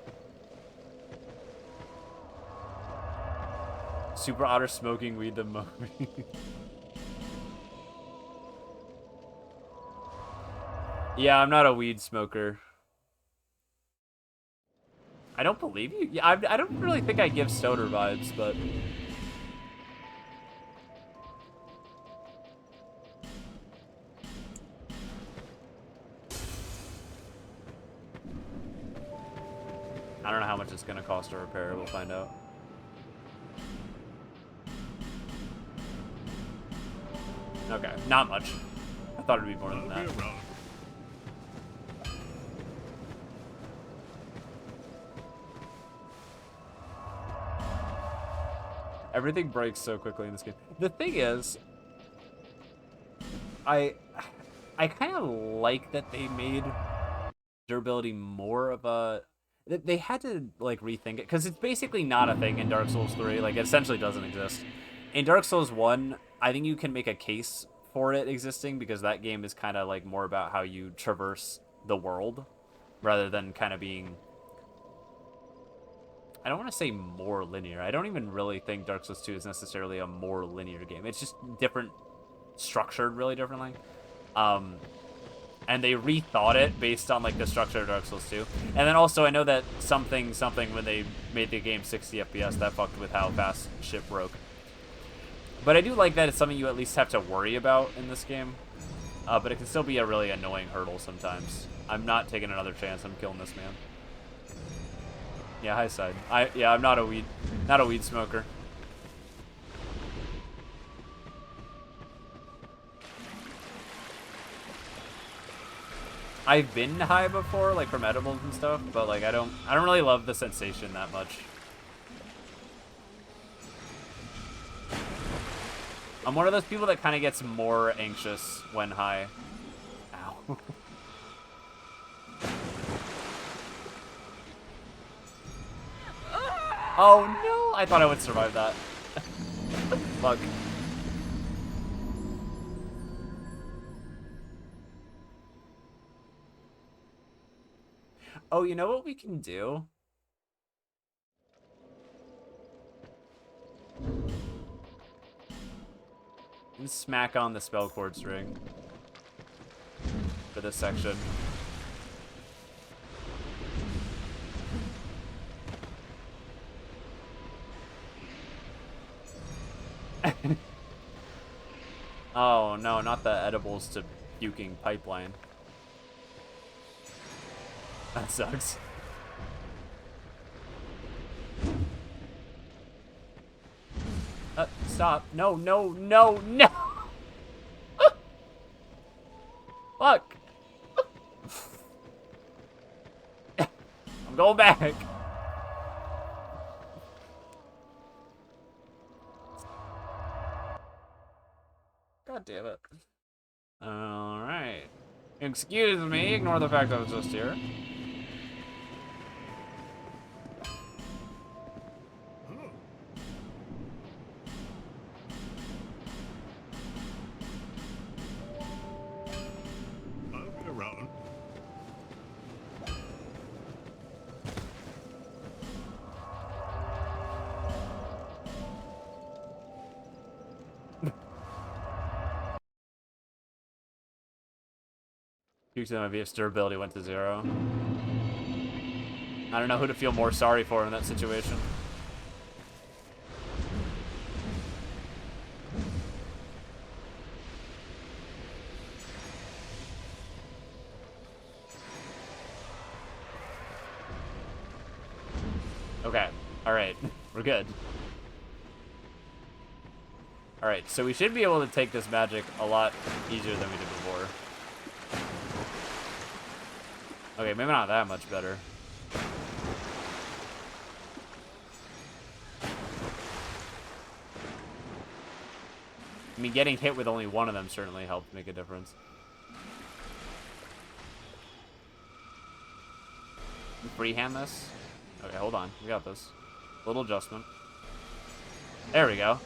Super Otter smoking weed the movie. Yeah, I'm not a weed smoker. I don't believe you. Yeah, I don't really think I give stoner vibes, but I don't know how much it's gonna cost to repair. We'll find out. Okay, not much. I thought it'd be more than that. Everything breaks so quickly in this game. The thing is, I kind of like that they made durability more of a... They had to like rethink it, because it's basically not a thing in Dark Souls 3. Like, it essentially doesn't exist. In Dark Souls 1, I think you can make a case for it existing, because that game is kind of like more about how you traverse the world rather than kind of being... I don't want to say more linear. I don't even really think Dark Souls 2 is necessarily a more linear game. It's just different, structured really differently. And they rethought it based on like the structure of Dark Souls 2. And then also I know that something when they made the game 60 FPS, that fucked with how fast shit broke. But I do like that it's something you at least have to worry about in this game. But it can still be a really annoying hurdle sometimes. I'm not taking another chance. I'm killing this man. Yeah, high side. I'm not a weed smoker. I've been high before, like from edibles and stuff, but like I don't really love the sensation that much. I'm one of those people that kind of gets more anxious when high. Ow. Oh no! I thought I would survive that. Fuck. Oh, you know what we can do? And smack on the spell cord string for this section. Oh no, not the edibles to puking pipeline. That sucks. Stop. No, no, no, no! Fuck! I'm going back! God damn it. Alright. Excuse me, ignore the fact I was just here. I'll be around. Pukes in my VF's durability went to 0. I don't know who to feel more sorry for in that situation. Okay. Alright. We're good. Alright, so we should be able to take this magic a lot easier than we did before. Okay, maybe not that much better. I mean, getting hit with only one of them certainly helped make a difference. Freehand this? Okay, hold on. We got this. Little adjustment. There we go.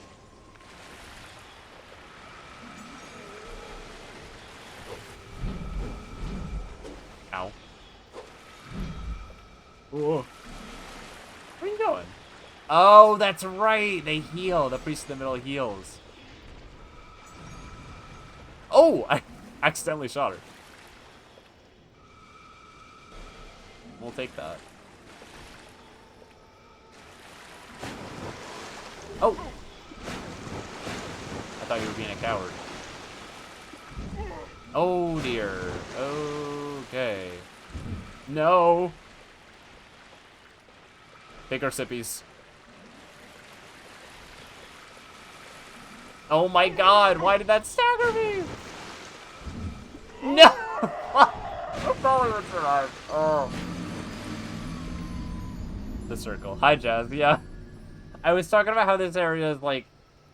Ow. Whoa. Where are you going? Oh, that's right. They heal. The priest in the middle heals. Oh, I accidentally shot her. We'll take that. Oh! I thought you were being a coward. Oh, dear. Okay. No! Take our sippies. Oh my god, why did that stagger me? No! I thought we would survive. Oh. The circle. Hi, Jazz. Yeah. I was talking about how this area is, like,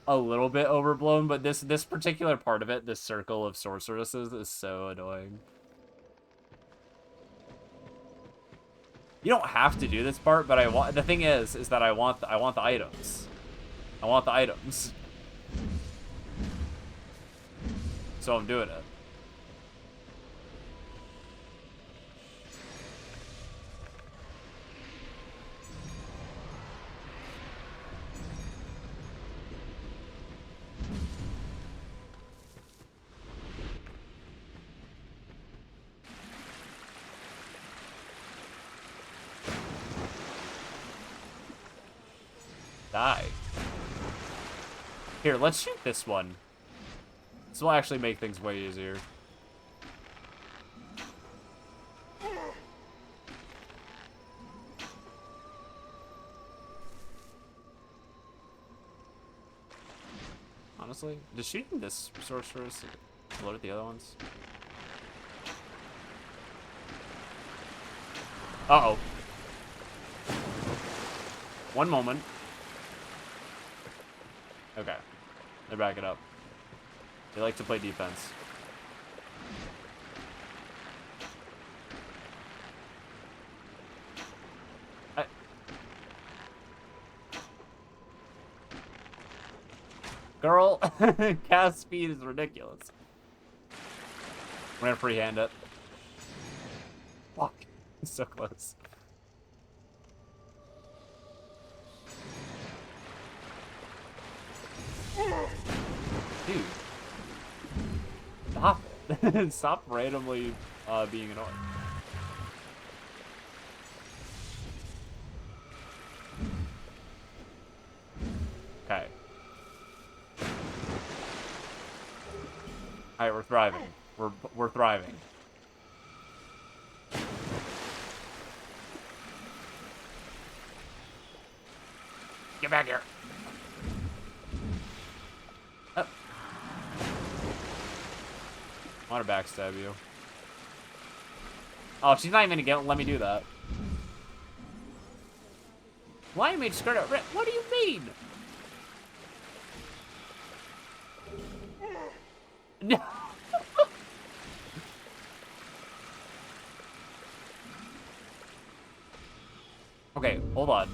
a little bit overblown, but this particular part of it, this circle of sorceresses, is so annoying. You don't have to do this part, but I want. The thing is that I want the items. I want the items. So I'm doing it. Die. Here, let's shoot this one. This will actually make things way easier. honestly. Does shooting this sorceress load the other ones? Uh-oh. One moment. Okay. They're backing up. They like to play defense. Girl, cast speed is ridiculous. We're gonna freehand it. Fuck. So close. Dude. Stop. Stop randomly being annoying. Okay. Alright, we're thriving. We're thriving. Get back here. Oh. I want to backstab you. Oh, she's not even gonna let me do that. Lion Mage skirt out. What do you mean? No. Okay, hold on.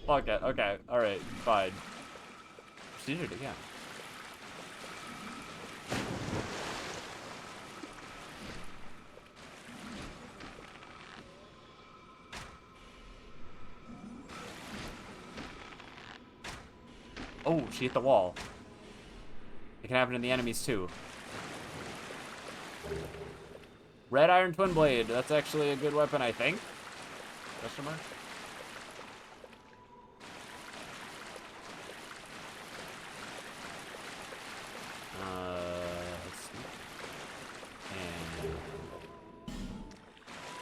Fuck it. Okay, alright, fine. She did it again. Oh, she hit the wall. It can happen to the enemies too. Red Iron Twin Blade. That's actually a good weapon, I think. Question mark? Let's see. And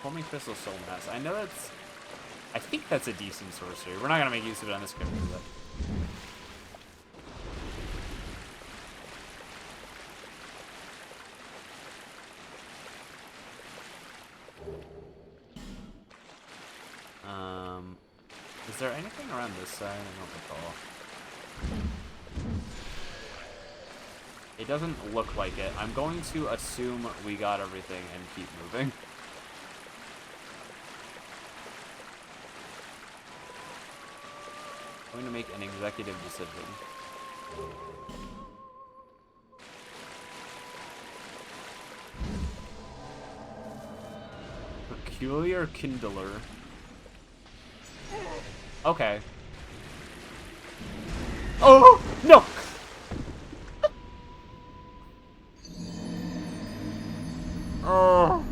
Homing Crystal Soul Mass. I know that's... I think that's a decent sorcery. We're not gonna make use of it on this character, but... Is there anything around this side? I don't recall. It doesn't look like it. I'm going to assume we got everything and keep moving. I'm going to make an executive decision. Peculiar Kindler. Okay. Oh, no! Oh.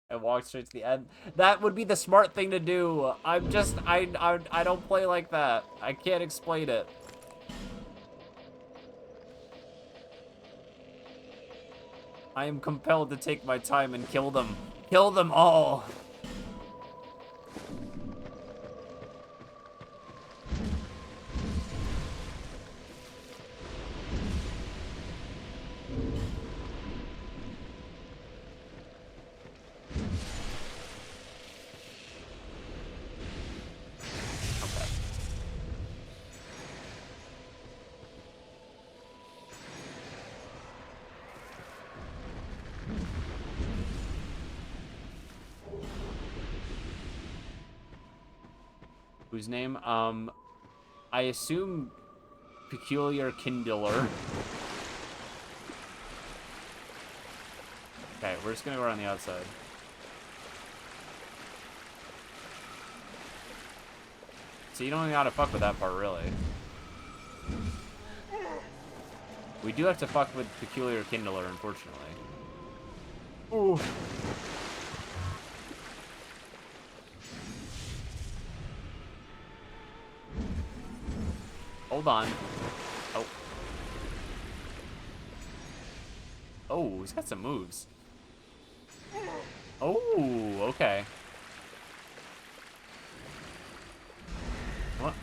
And walk straight to the end. That would be the smart thing to do. I don't play like that. I can't explain it. I am compelled to take my time and kill them. Kill them all. Whose name? I assume Peculiar Kindler. Okay, we're just gonna go around the outside. So you don't even gotta fuck with that part, really. We do have to fuck with Peculiar Kindler, unfortunately. Ooh. Hold on. Oh. Oh, he's got some moves. Oh, okay. What?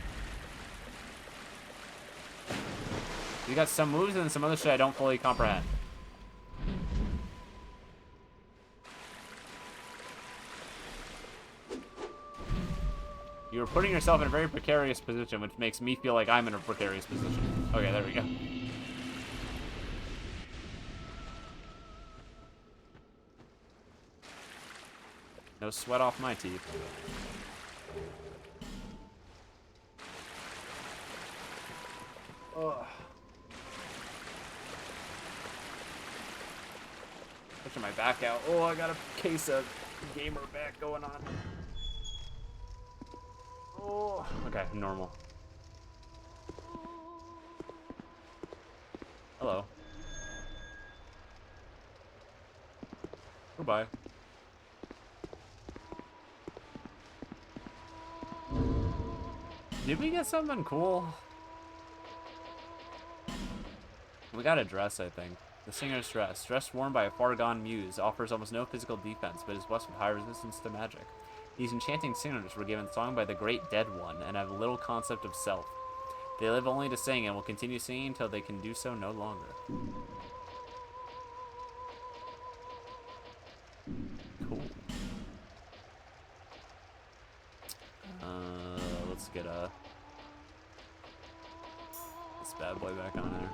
You got some moves and some other shit I don't fully comprehend. You're putting yourself in a very precarious position, which makes me feel like I'm in a precarious position. Okay, there we go. No sweat off my teeth. Ugh. Pushing my back out. Oh, I got a case of gamer back going on. Oh, okay, normal. Hello. Goodbye. Did we get something cool? We got a dress, I think. The singer's dress. Dress worn by a far-gone muse, offers almost no physical defense, but is blessed with high resistance to magic. These enchanting singers were given song by the great dead one, and have little concept of self. They live only to sing, and will continue singing until they can do so no longer. Cool. Let's get this bad boy back on there.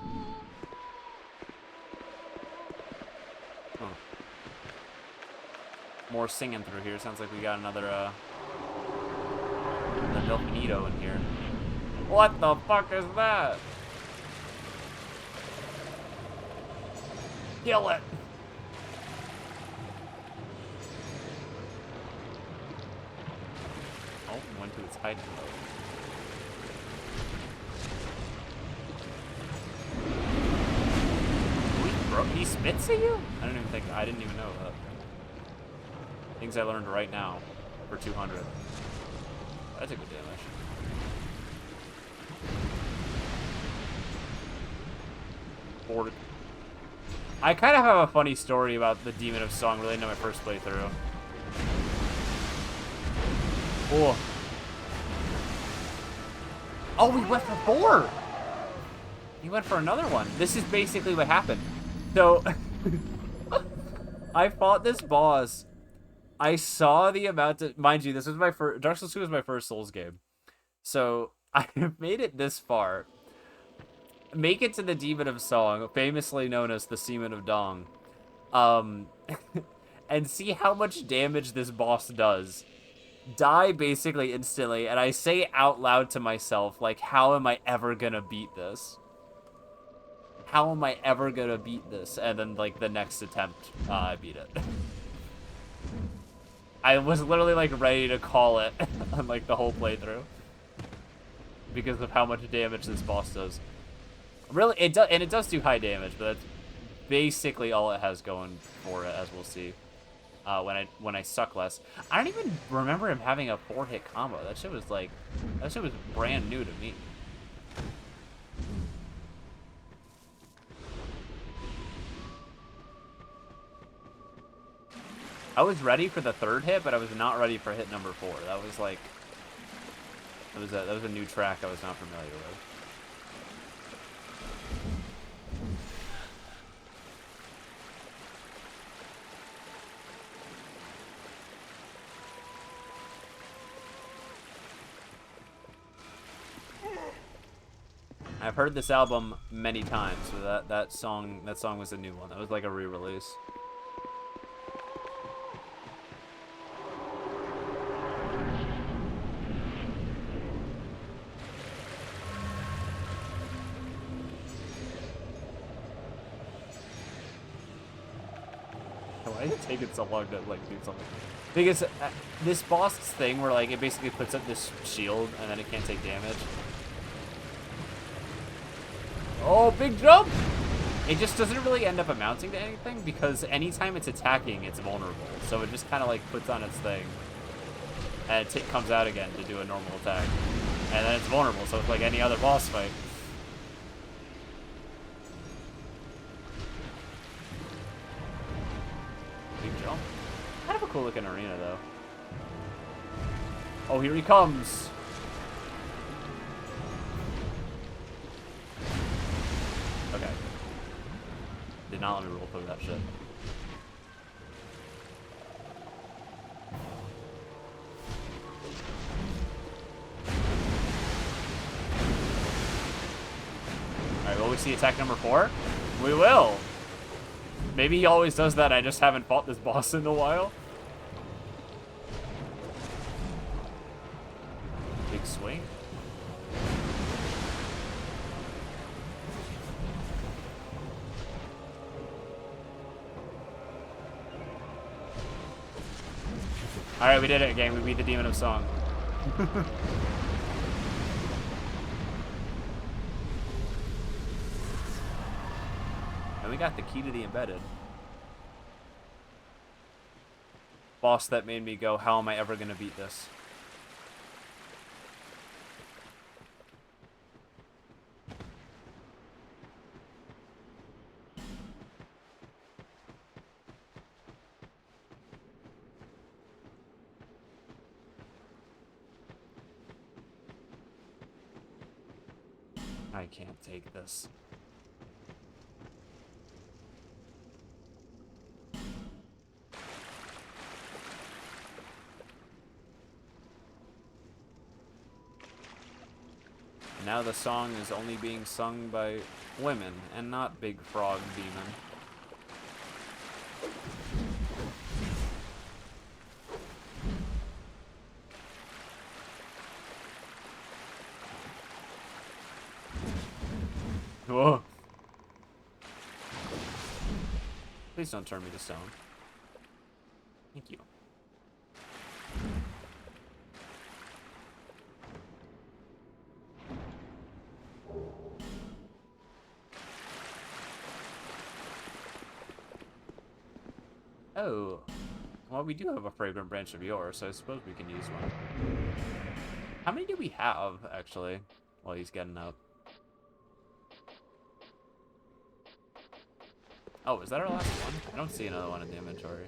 Huh. More singing through here. Sounds like we got another Delfinito in here. What the fuck is that? Kill it! Oh, went to its hiding mode. He spits at you? I didn't even know that. Things I learned right now for 200. That's a good damage. Or I kind of have a funny story about the Demon of Song relating to my first playthrough. Oh. Oh, we went for 4! He went for another one. This is basically what happened. So, I fought this boss. I saw the amount of... Mind you, this was my first... Dark Souls 2 was my first Souls game. So, I have made it this far. Make it to the Demon of Song, famously known as the Seaman of Dong. And see how much damage this boss does. Die basically instantly, and I say out loud to myself, like, how am I ever gonna beat this? How am I ever gonna beat this? And then, like, the next attempt, I beat it. I was literally, like, ready to call it on, like, the whole playthrough. Because of how much damage this boss does. Really, it does, and it does do high damage, but that's basically all it has going for it, as we'll see. When I suck less. I don't even remember him having a 4-hit combo. That shit was, like, that shit was brand new to me. I was ready for the 3rd hit, but I was not ready for hit number 4. That was like, that was a new track I was not familiar with. I've heard this album many times, so that song was a new one. That was like a re-release. Why is it taking so long to, like, do something? Because this boss thing where, like, it basically puts up this shield and then it can't take damage. Oh, big jump! It just doesn't really end up amounting to anything because anytime it's attacking, it's vulnerable. So it just kind of, like, puts on its thing. And it comes out again to do a normal attack. And then it's vulnerable, so it's like any other boss fight. I have a cool looking arena, though. Oh, here he comes. Okay. Did not let me roll through that shit. Alright, will we see attack number 4? We will! Maybe he always does that, I just haven't fought this boss in a while. Big swing. Alright, we did it again. We beat the Demon of Song. And we got the key to the embedded. Boss that made me go, how am I ever going to beat this? I can't take this. Now the song is only being sung by women and not Big Frog Demon. Whoa. Please don't turn me to stone. Thank you. Oh. Well, we do have a fragrant branch of yours, so I suppose we can use one. How many do we have, actually, while he's getting up? Oh, is that our last one? I don't see another one in the inventory.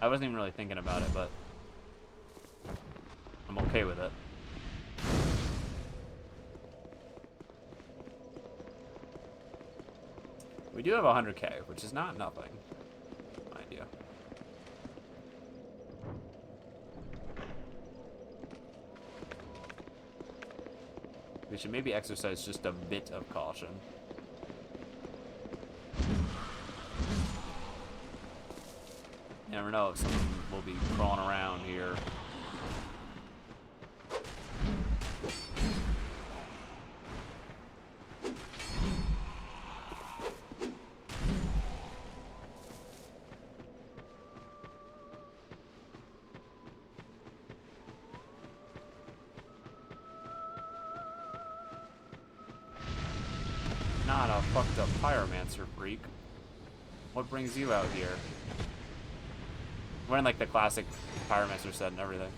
I wasn't even really thinking about it, but I'm okay with it. We do have 100k, which is not nothing, mind you. We should maybe exercise just a bit of caution. You never know if someone will be crawling around here. Not a fucked up pyromancer freak. What brings you out here? Wearing like the classic pyromancer set and everything.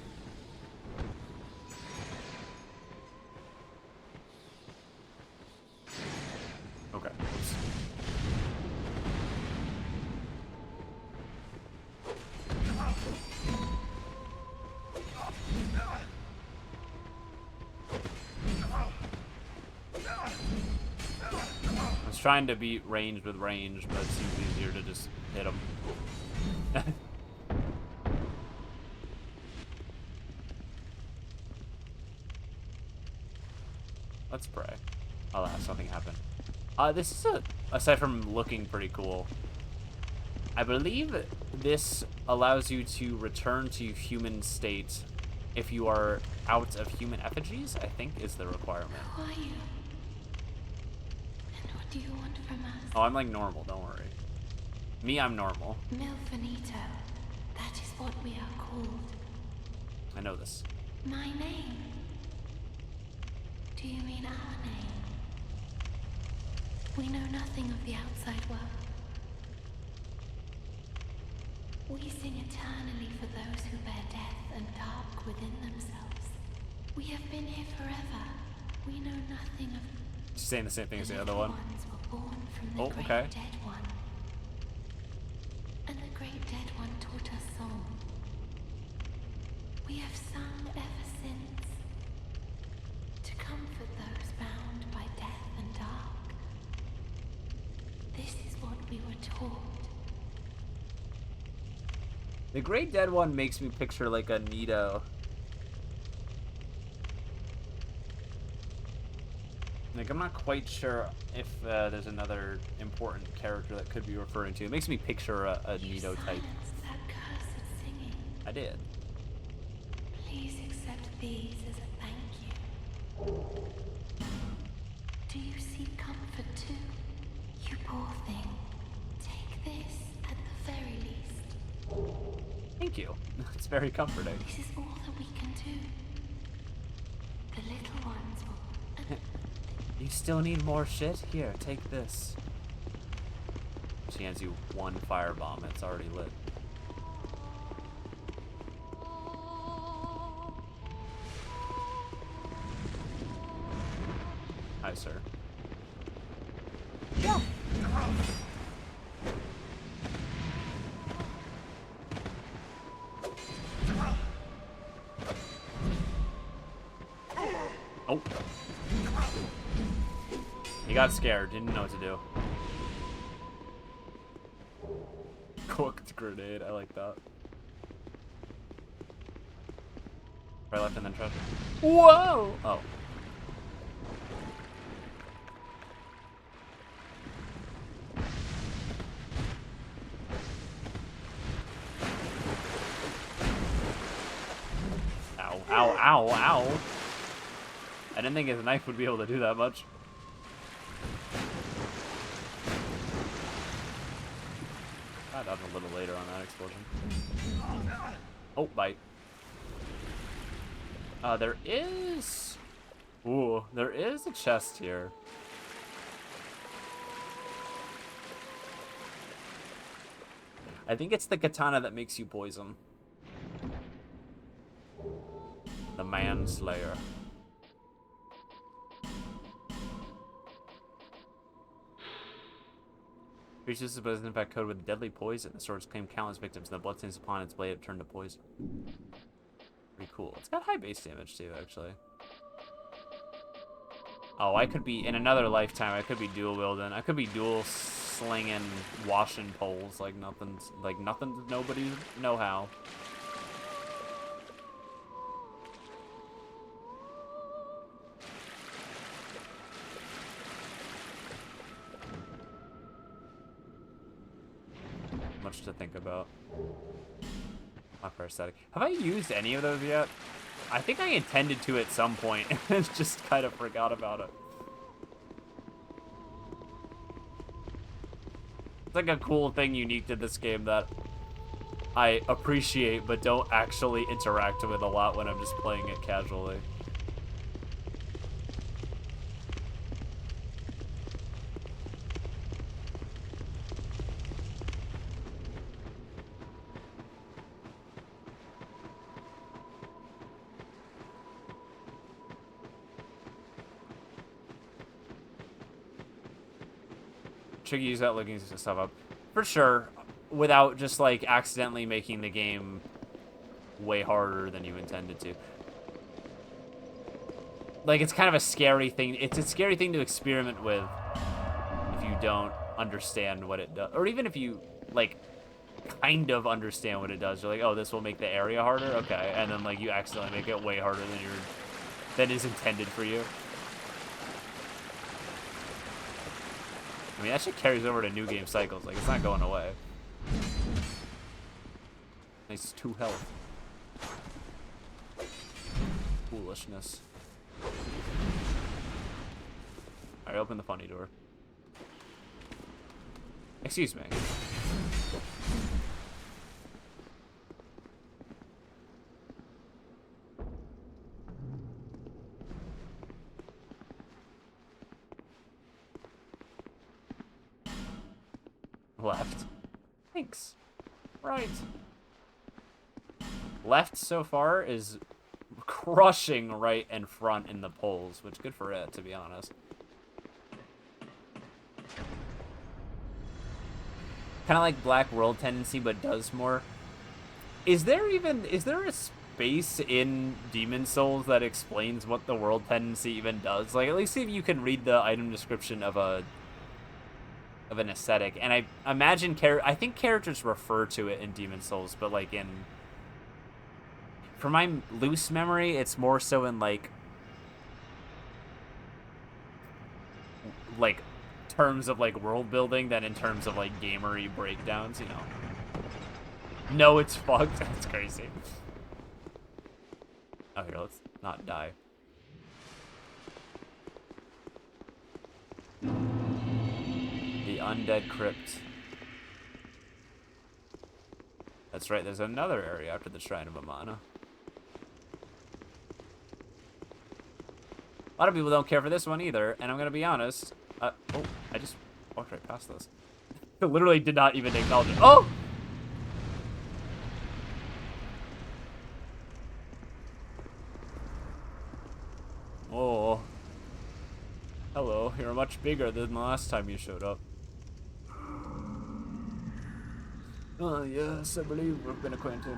Okay. Oops. I was trying to beat range with range, but it seems easier to just hit him. Let's pray. Alas, something happened. This is aside from looking pretty cool, I believe this allows you to return to human state if you are out of human effigies, I think is the requirement. Who are you? And what do you want from us? Oh, I'm like normal, don't worry. Me, I'm normal. Milfinito. That is what we are called. I know this. My name. Do you mean our name? We know nothing of the outside world. We sing eternally for those who bear death and dark within themselves. We have been here forever. We know nothing of... She's saying the same thing as the other little one. ones were born from the Oh, great okay. dead one. And the have sung ever since. To comfort those bound by death and dark. This is what we were taught. The Great Dead one makes me picture like a Nito. Like, I'm not quite sure if there's another important character that could be referring to. It makes me picture a Nito type. Silenced that cursed singing. I did. Please accept these as a thank you. Do you seek comfort too? You poor thing. Take this at the very least. Thank you. It's very comforting. This is all that we can do. The little ones will... You still need more shit? Here, take this. She hands you one firebomb. It's already lit. Hi, sir. Yeah. Oh. He got scared. Didn't know what to do. Cooked grenade. I like that. Right, left, and then treasure. Whoa! Oh. Ow, ow, ow, ow. I didn't think his knife would be able to do that much. I died a little later on that explosion. Oh, bite. There is... Ooh, there is a chest here. I think it's the katana that makes you poison. The Manslayer. Creatures supposed to impact code with deadly poison. The sword's claimed countless victims, and the bloodstains upon its blade have turned to poison. Pretty cool. It's got high base damage too, actually. Oh, I could be in another lifetime. I could be dual wielding. I could be dual slinging, washing poles like nothing's nobody know how. Much to think about. Not very static. Have I used any of those yet? I think I intended to at some point and just kind of forgot about it. It's like a cool thing unique to this game that I appreciate but don't actually interact with a lot when I'm just playing it casually. Should use that looking stuff up for sure, without just like accidentally making the game way harder than you intended to. Like, it's kind of a scary thing. It's a scary thing to experiment with if you don't understand what it does, or even if you like kind of understand what it does. You're like, oh, this will make the area harder, okay, and then like you accidentally make it way harder than is intended for you. I mean, that shit carries over to new game cycles. Like, it's not going away. Nice 2 health. Foolishness. Alright, open the funny door. Excuse me. Left. Thanks. Right. Left so far is crushing right and front in the polls, which good for it, to be honest. Kind of like Black World tendency, but does more. Is there space in Demon Souls that explains what the world tendency even does. Like, at least see if you can read the item description of an aesthetic. And I imagine I think characters refer to it in Demon Souls, but like from my loose memory, it's more so in like terms of like world building than in terms of like gamery breakdowns, you know. No, it's fucked. That's crazy. Oh, here, let's not die. The Undead Crypt. That's right, there's another area after the Shrine of Amana. A lot of people don't care for this one either, and I'm gonna be honest. Oh, I just walked right past this. I literally did not even acknowledge it. Oh! Oh. Hello, you're much bigger than the last time you showed up. Oh, yes, I believe we've been acquainted.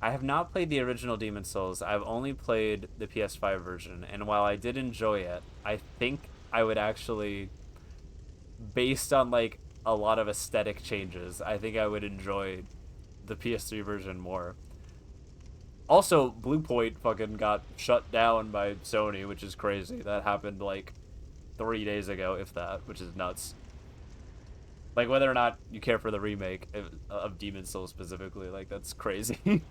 I have not played the original Demon Souls. I've only played the PS5 version, and while I did enjoy it, I think I would actually, based on like a lot of aesthetic changes, I think I would enjoy the PS3 version more. Also, Blue Point fucking got shut down by Sony, which is crazy. That happened like 3 days ago, if that, which is nuts. Like, whether or not you care for the remake of Demon Souls specifically, like, that's crazy.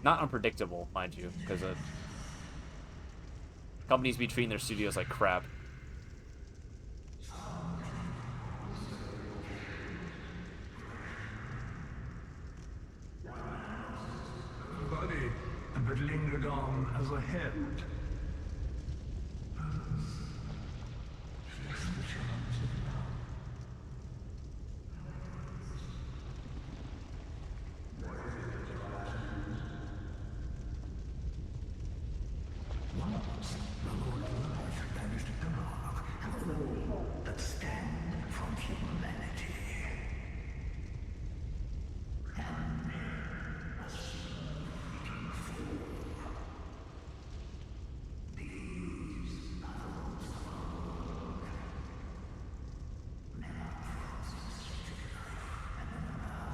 Not unpredictable, mind you, because companies be treating their studios like crap. Body, but lingered on as a head. That stand from humanity.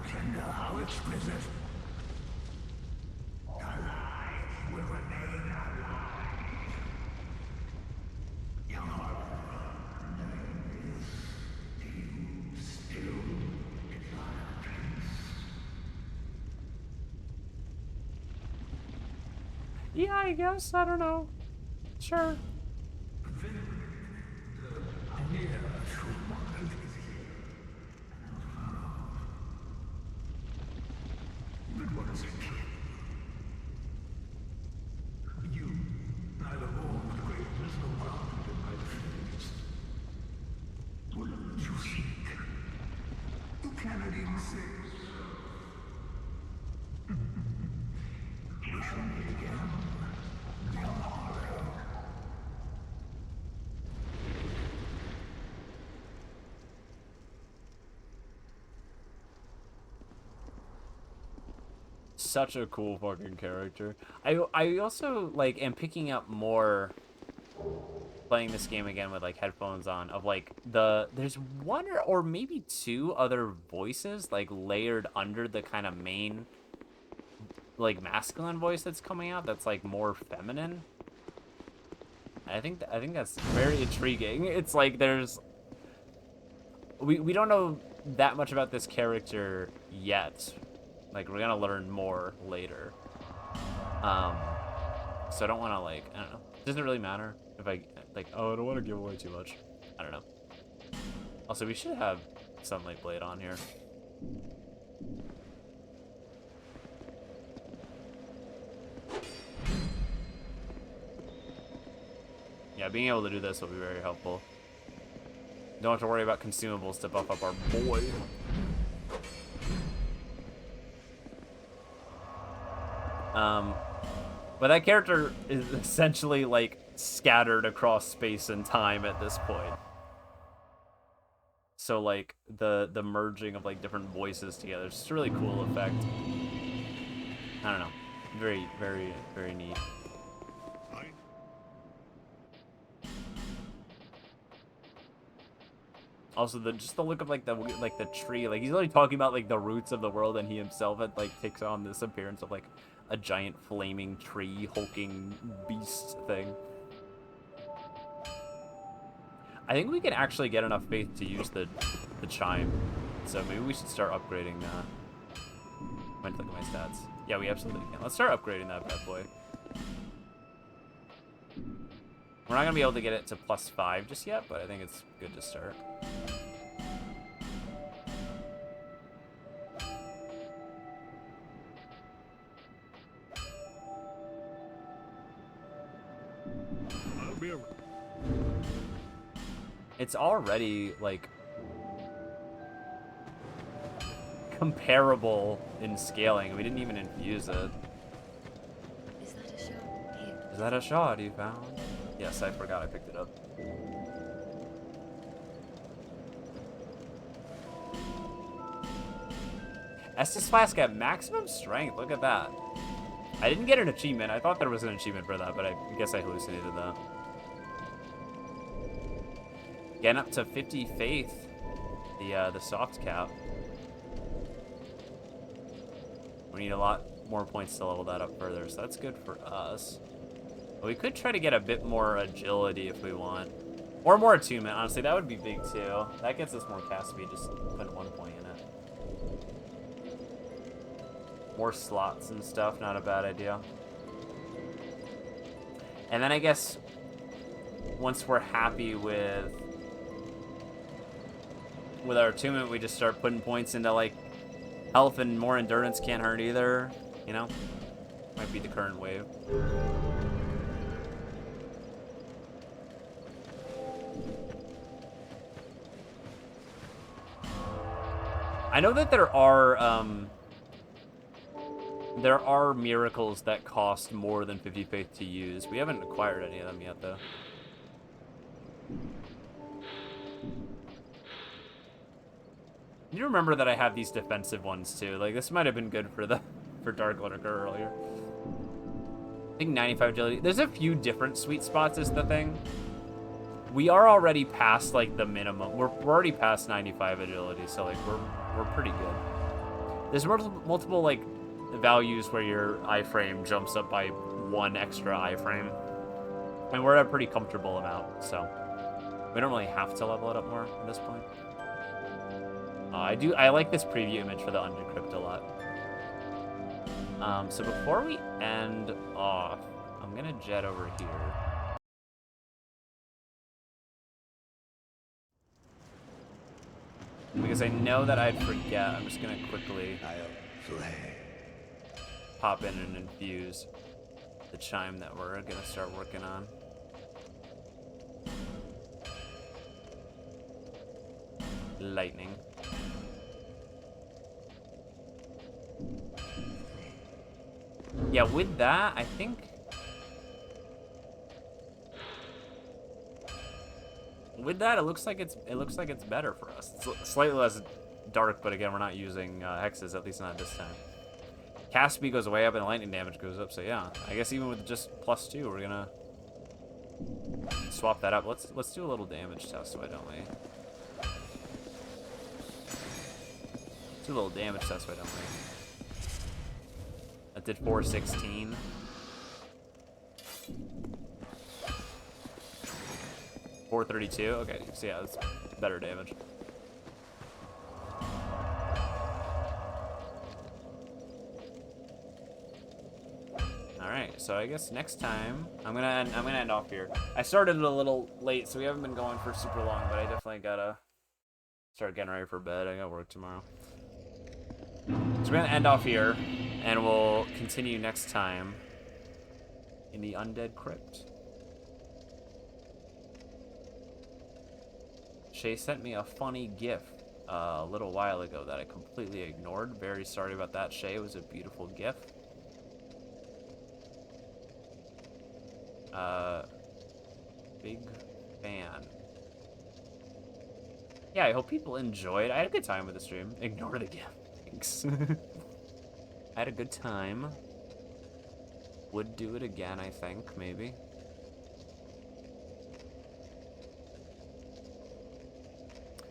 Tender how exquisite. Alive will remain alive. Young heart, knowing this, do you still desire peace? Yeah, I guess. I don't know. Sure. But what is it? You, neither born with great wisdom grounded by the fates. What you seek? You cannot even say. We shall meet again, young Harlow. Such a cool fucking character. I also like am picking up more playing this game again with like headphones on of like there's one or maybe two other voices like layered under the kind of main like masculine voice that's coming out that's like more feminine. I think that's very intriguing. It's like we don't know that much about this character yet. Like, we're gonna learn more later. So I don't want to, like, I don't know. It doesn't really matter if I, like, oh, I don't want to give away too much. I don't know. Also, we should have Sunlight Blade on here. Yeah, being able to do this will be very helpful. Don't have to worry about consumables to buff up our boy. But that character is essentially, like, scattered across space and time at this point. So, like, the merging of, like, different voices together. It's just a really cool effect. I don't know. Very, very, very neat. Also, just the look of, like, the tree. Like, he's really talking about, like, the roots of the world, and he himself, takes on this appearance of, like, a giant flaming tree hulking beast thing. I think we can actually get enough faith to use the chime. So maybe we should start upgrading that. I might look at my stats. Yeah, we absolutely can. Let's start upgrading that bad boy. We're not going to be able to get it to +5 just yet, but I think it's good to start. It's already, like, comparable in scaling. We didn't even infuse it. Is that a shot? Here. Is that a shot you found? Yes, I forgot I picked it up. Estus Flask at maximum strength. Look at that. I didn't get an achievement. I thought there was an achievement for that, but I guess I hallucinated that. Getting up to 50 faith, the soft cap. We need a lot more points to level that up further, so that's good for us. But we could try to get a bit more agility if we want. Or more attunement, honestly, that would be big too. That gets us more cast speed, just putting 1 point in it. More slots and stuff, not a bad idea. And then I guess once we're happy with our attunement, we just start putting points into, like, health, and more endurance can't hurt either, you know? Might be the current wave. I know that there are miracles that cost more than 50 faith to use. We haven't acquired any of them yet, though. You remember that I have these defensive ones too. Like, this might have been good for Dark Lurker earlier. I think 95 agility. There's a few different sweet spots is the thing. We are already past, like, the minimum. We're already past 95 agility, so, like, we're pretty good. There's multiple like values where your iframe jumps up by 1 extra iframe, and we're at a pretty comfortable amount, so we don't really have to level it up more at this point. I like this preview image for the Undercrypt a lot. So before we end off, I'm gonna jet over here. Because I know that I'd forget, I'm just gonna quickly pop in and infuse the chime that we're gonna start working on. Lightning. Yeah, with that, I think with that, it looks like it's better for us. It's slightly less dark, but again, we're not using hexes, at least not this time. Cast speed goes way up and lightning damage goes up, so yeah. I guess even with just +2, we're gonna swap that up. Let's do a little damage test, why don't we? Let's do a little damage test, why don't we? That did 416. $432. Okay, so yeah, that's better damage. All right, so I guess next time I'm gonna end off here. I started a little late, so we haven't been going for super long, but I definitely gotta start getting ready for bed. I got work tomorrow. So we're gonna end off here, and we'll continue next time in the Undead Crypt. Shay sent me a funny GIF a little while ago that I completely ignored. Very sorry about that, Shay. It was a beautiful GIF. Big fan. Yeah, I hope people enjoyed. I had a good time with the stream. Ignore the gift. Thanks. I had a good time. Would do it again, I think, maybe.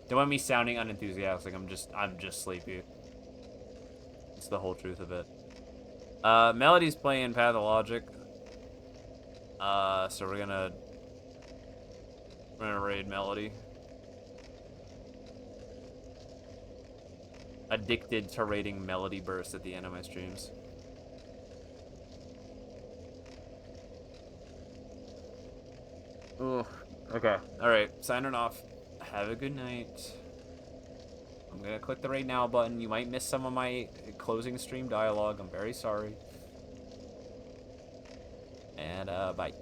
Don't want me sounding unenthusiastic. I'm just sleepy. It's the whole truth of it. Melody's playing Pathologic. So we're gonna raid Melody. Addicted to raiding Melody Burst at the end of my streams. Ooh. Okay. Alright. Signing off. Have a good night. I'm gonna click the raid now button. You might miss some of my closing stream dialogue. I'm very sorry. And, bye.